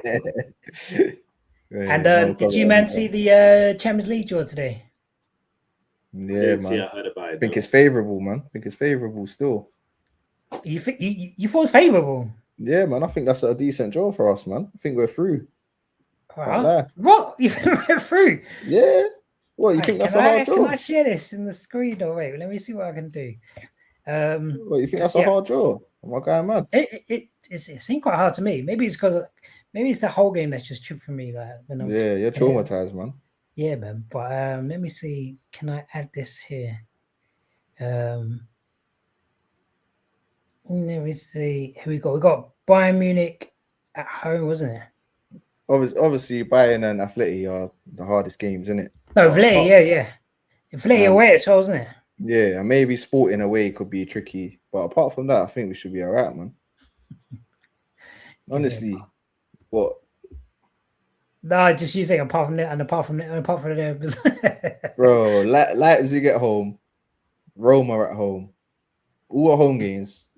And did you, man, see the Champions League draw today? Yeah, man. I heard about it. I think it's favourable, man. I think it's favourable still. You think you thought it's favourable? Yeah, man. I think that's a decent draw for us, man. I think we're through. What? You think we're through? Yeah. What, you think that's a hard draw? Can I share this in the screen? Or wait, let me see what I can do. What, you think that's a hard draw? Am I going mad? It seemed quite hard to me. Maybe it's because it's the whole game that's just tripped for me. Like you're traumatized, man. Yeah, man. But let me see. Can I add this here? Let me see who we got. We got Bayern Munich at home, wasn't it? Obviously, Bayern and Athletic are the hardest games, isn't it? No, Vletti, yeah. Vletti away as well, wasn't it? Yeah, and maybe Sporting away could be tricky, but apart from that, I think we should be all right, man. Honestly, what? No, just you saying apart from that. Bro, Leipzig at home, Roma at home, all at home games,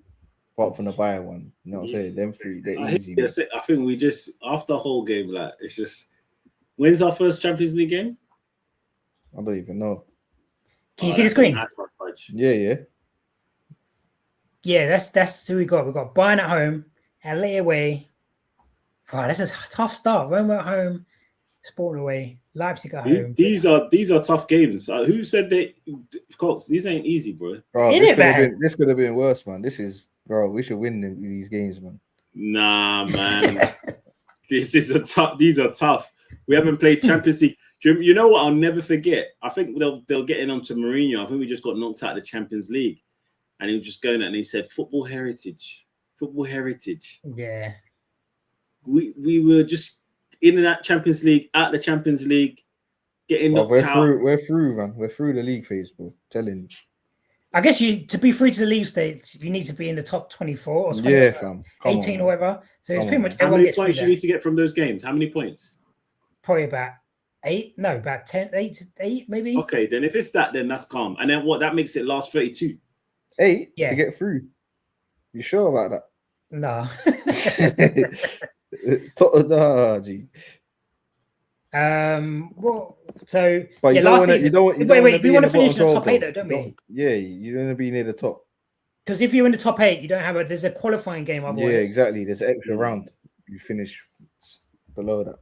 apart from the Bayern one. You know what I'm saying? Them three, they're easy. I think we just, after the whole game, like, it's just, when's our first Champions League game? I don't even know. Can you see the screen? Yeah. Yeah, that's who we got. We got Bayern at home, LA away. Wow, this is a tough start. Roma at home, Sporting away, Leipzig at home. These are tough games. Who said they? Colts, these ain't easy, bro. This could have been worse, man. We should win these games, man. Nah, man. These are tough. We haven't played Champions League. You know what? I'll never forget. I think they'll get in onto Mourinho. I think we just got knocked out of the Champions League, and he was just going and he said, "Football heritage." Yeah. We were just in that Champions League, at the Champions League, getting knocked out. We're through, man. We're through the league phase, bro. Telling you. I guess to be through to the league stage, you need to be in the top 24 or 20, yeah, fam. 18 or whatever. So it's pretty much how everyone many gets points through you need to get from those games? How many points? Probably about 8. No, about 10, 8 maybe. Okay, then if it's that, then that's calm. And then what? That makes it last 32. 8 to get through. You sure about that? No. G. Well, so but last season. We want to finish in the top 8 though, don't we? Yeah, you want to be near the top. Because if you're in the top 8, you don't have there's a qualifying game. Otherwise. Yeah, exactly. There's an extra round. You finish below that.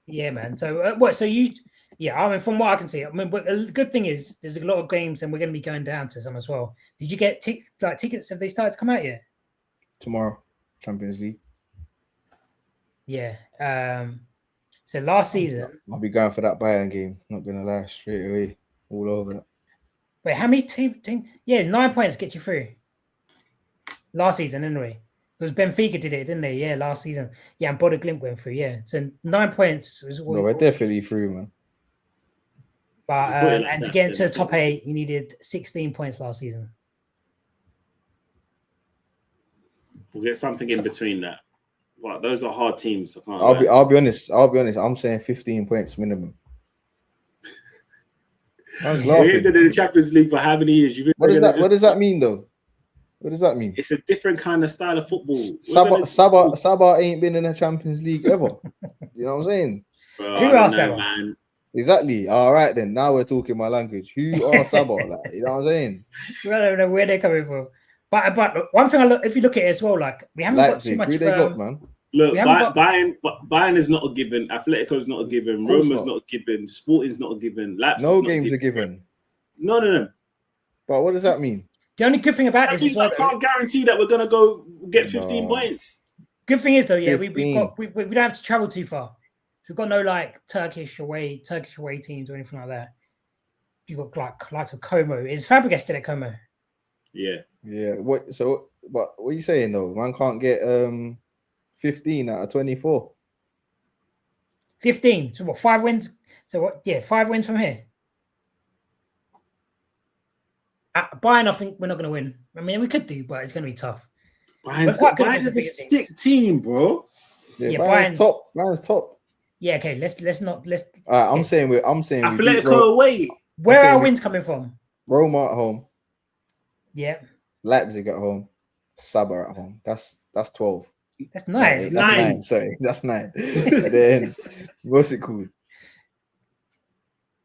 Yeah, man. So So you? Yeah, I mean, from what I can see, I mean, but the good thing is there's a lot of games, and we're going to be going down to some as well. Did you get tickets? Have they started to come out yet? Tomorrow, Champions League. Yeah. So last season, I'll be going for that Bayern game. Not gonna lie, straight away, all over that. Wait, how many team? Yeah, 9 points get you through. Last season, anyway. Because Benfica did it, didn't they? Yeah, last season. Yeah, and Bodo Glimt went through. Yeah, so 9 points was. No, we're definitely through, man. But and to get into the top 8, you needed 16 points last season. We'll get something in between that. Well, those are hard teams. I'll be honest. I'm saying 15 points minimum. I was laughing. We ended in the Champions League for how many years? What does that mean, though? What does that mean? It's a different kind of style of football. Sabah ain't been in the Champions League ever. You know what I'm saying? Bro, who are Sabah? Man. Exactly. All right, then. Now we're talking my language. Who are Sabah? Like, you know what I'm saying? I don't know where they're coming from. But one thing, if you look at it as well, like we haven't Leipzig, got too much. Who they got, man? Look, Bayern is not a given. Atletico's not a given. Roma's not a given. Sporting's not a given. Leipzig's no games are given. No. But what does that mean? The only good thing about this is I can't guarantee that we're gonna go get 15 points. Good thing is though, yeah, we don't have to travel too far. So we've got no like Turkish away teams or anything like that. You got like Como. Is Fabregas still at Como? Yeah. What are you saying though? Man can't get 15 out of 24. 15. So what? 5 wins. So what? Yeah, 5 wins from here. Bayern, I think we're not going to win. I mean, we could do, but it's going to be tough. Bayern is a sick team, bro. Yeah, Bayern's top. Bayern's top. Yeah, okay. Let's not. I'm saying Atletico away. Where are our wins coming from? Roma at home. Yeah. Leipzig at home. Sabah at home. That's 12. That's 9. That's 9. Sorry, that's 9. And then what's it called?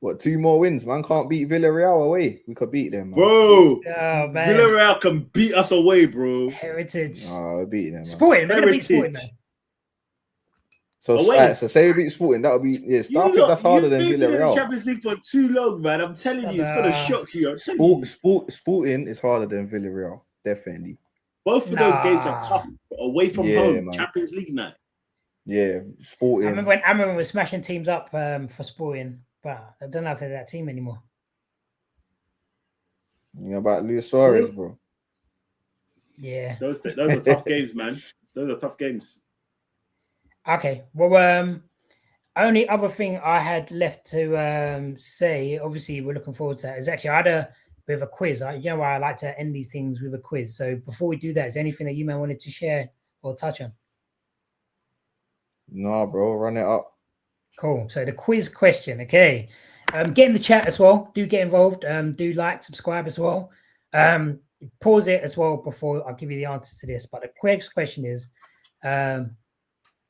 What, 2 more wins? Man can't beat Villarreal away. We could beat them, man. Bro. Oh, man. Villarreal can beat us away, bro. Heritage. Oh, we're beating them, man. Sporting. We're going to beat Sporting, man. So say we beat Sporting, that would be I think that's harder than Villarreal. You've been in the Champions League for too long, man. I'm telling you, it's gonna shock you. Sporting is harder than Villarreal, definitely. Both of those games are tough away from home. Man. Champions League night. Yeah, Sporting. I remember when we were smashing teams up for Sporting, but I don't know if they're that team anymore. You know about Luis Suarez, bro. Yeah. Those are tough games, man. Those are tough games. Okay. Well, only other thing I had left to say, obviously, we're looking forward to that, is actually I had a bit of a quiz. You know why I like to end these things with a quiz. So before we do that, is there anything that you may wanted to share or touch on? Nah, bro, run it up. Cool. So the quiz question, okay. Get in the chat as well. Do get involved. Do like, subscribe as well. Pause it as well before I'll give you the answers to this. But the quiz question is,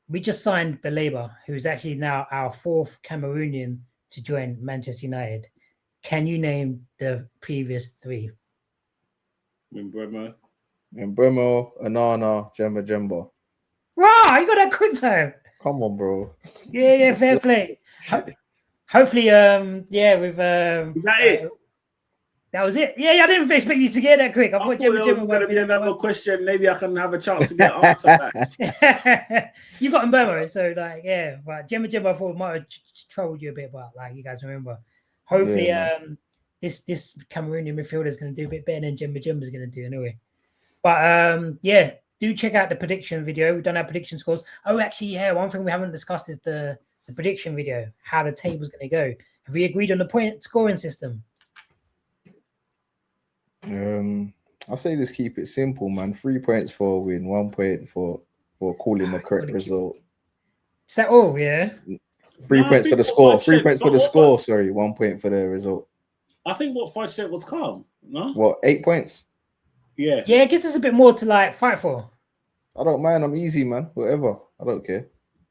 we just signed Baleba, who's actually now our 4th Cameroonian to join Manchester United. Can you name the previous 3? Mbeumo, Anana, Jemba. Wow, you got that quick time. Come on, bro. Yeah, fair play. Hopefully, with is that it? That was it. Yeah, I didn't expect you to get that quick. I thought there was going to be another question. Maybe I can have a chance to get an answer back. You got Mbeumo, so like, yeah. But Jemba, I thought might have troubled you a bit, but like, you guys remember. Hopefully, this Cameroonian midfielder is going to do a bit better than Jemba is going to do anyway. But yeah, do check out the prediction video. We've done our prediction scores. Oh, actually, yeah, one thing we haven't discussed is the prediction video, how the table's going to go. Have we agreed on the point scoring system? I'll say just keep it simple, man. 3 points for a win, 1 point for calling the correct result. Is that all? Yeah. 3 points for the score. 3 points for the score. Sorry, 1 point for the result. I think what Fudge said was calm. No. What, 8 points? Yeah. Yeah, it gives us a bit more to like fight for. I don't mind. I'm easy, man. Whatever. I don't care.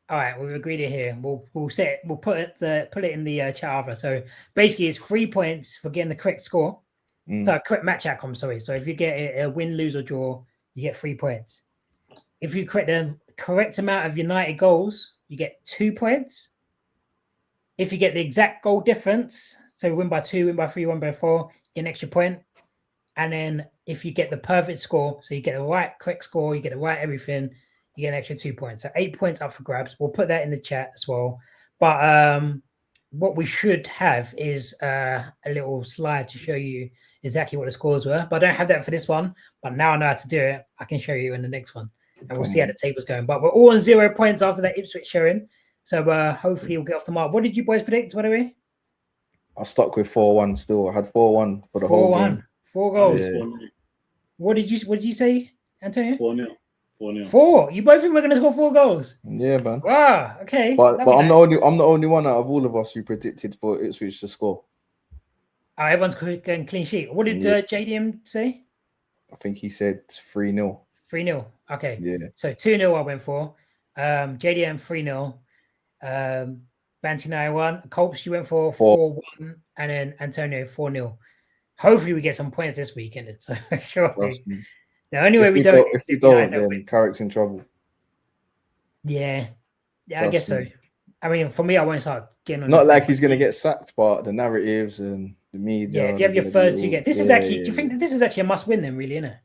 All right, we've agreed it here. We'll put it in the chat after. So basically, it's 3 points for getting the correct score. So correct match outcome. Sorry. So if you get a win, lose, or draw, you get 3 points. If you correct the correct amount of United goals, you get 2 points. If you get the exact goal difference, so win by 2, win by 3, win by 4, you get an extra point. And then if you get the perfect score, so you get the correct score, you get the right everything, you get an extra 2 points. So 8 points up for grabs. We'll put that in the chat as well. But what we should have is a little slide to show you exactly what the scores were. But I don't have that for this one. But now I know how to do it. I can show you in the next one. And we'll see how the table's going. But we're all on 0 points after that Ipswich showing. So hopefully we'll get off the mark. What did you boys predict, by the way? I stuck with 4-1 still. I had 4-1 for the whole game. 4 goals. Yeah. What did you say, Antonio? 4-0. 4. You both think we're gonna score 4 goals? Yeah, man. Wow. Okay. But I'm the only one out of all of us who predicted for Ipswich to score. Everyone's going clean sheet. What did JDM say? I think he said 3-0. 3-0. Okay. Yeah. So 2-0 I went for. JDM 3-0. Banty 9-1. Culps you went for 4-1, and then Antonio 4-0. Hopefully we get some points this weekend. So surely. The only way we don't. If we don't, then Carrick's in trouble. Yeah, I guess so. I mean, for me, I won't start getting on. Not like he's going to get sacked, but the narratives and the media. Yeah, if you have your first 2 games, this is actually. Do you think that this is actually a must-win then? Really, isn't it?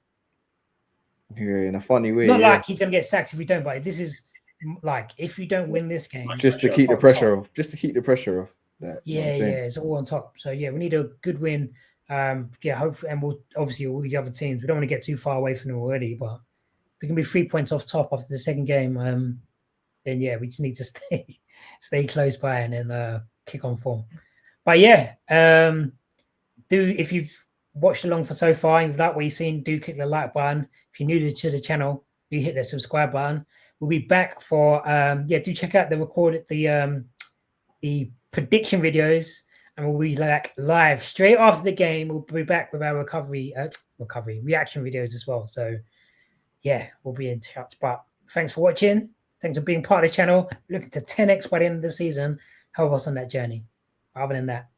Yeah, in a funny way. Not like he's going to get sacked if we don't, but this is like if you don't win this game, just to keep the pressure off. Just to keep the pressure off. Yeah, it's all on top. So yeah, we need a good win. Hopefully, and we'll obviously all the other teams. We don't want to get too far away from them already, but if we can be 3 points off top after the second game, then yeah, we just need to stay close by and then kick on form. But yeah, if you've watched along for so far and you've liked what you've seen, do click the like button. If you're new to the channel, do hit the subscribe button. We'll be back for do check out the prediction videos. And we'll be like live straight after the game. We'll be back with our recovery reaction videos as well. So yeah, we'll be in touch. But thanks for watching. Thanks for being part of the channel. Looking to 10x by the end of the season. Help us on that journey. Other than that,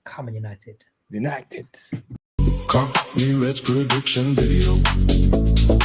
come on United. United. Cockney Reds prediction video.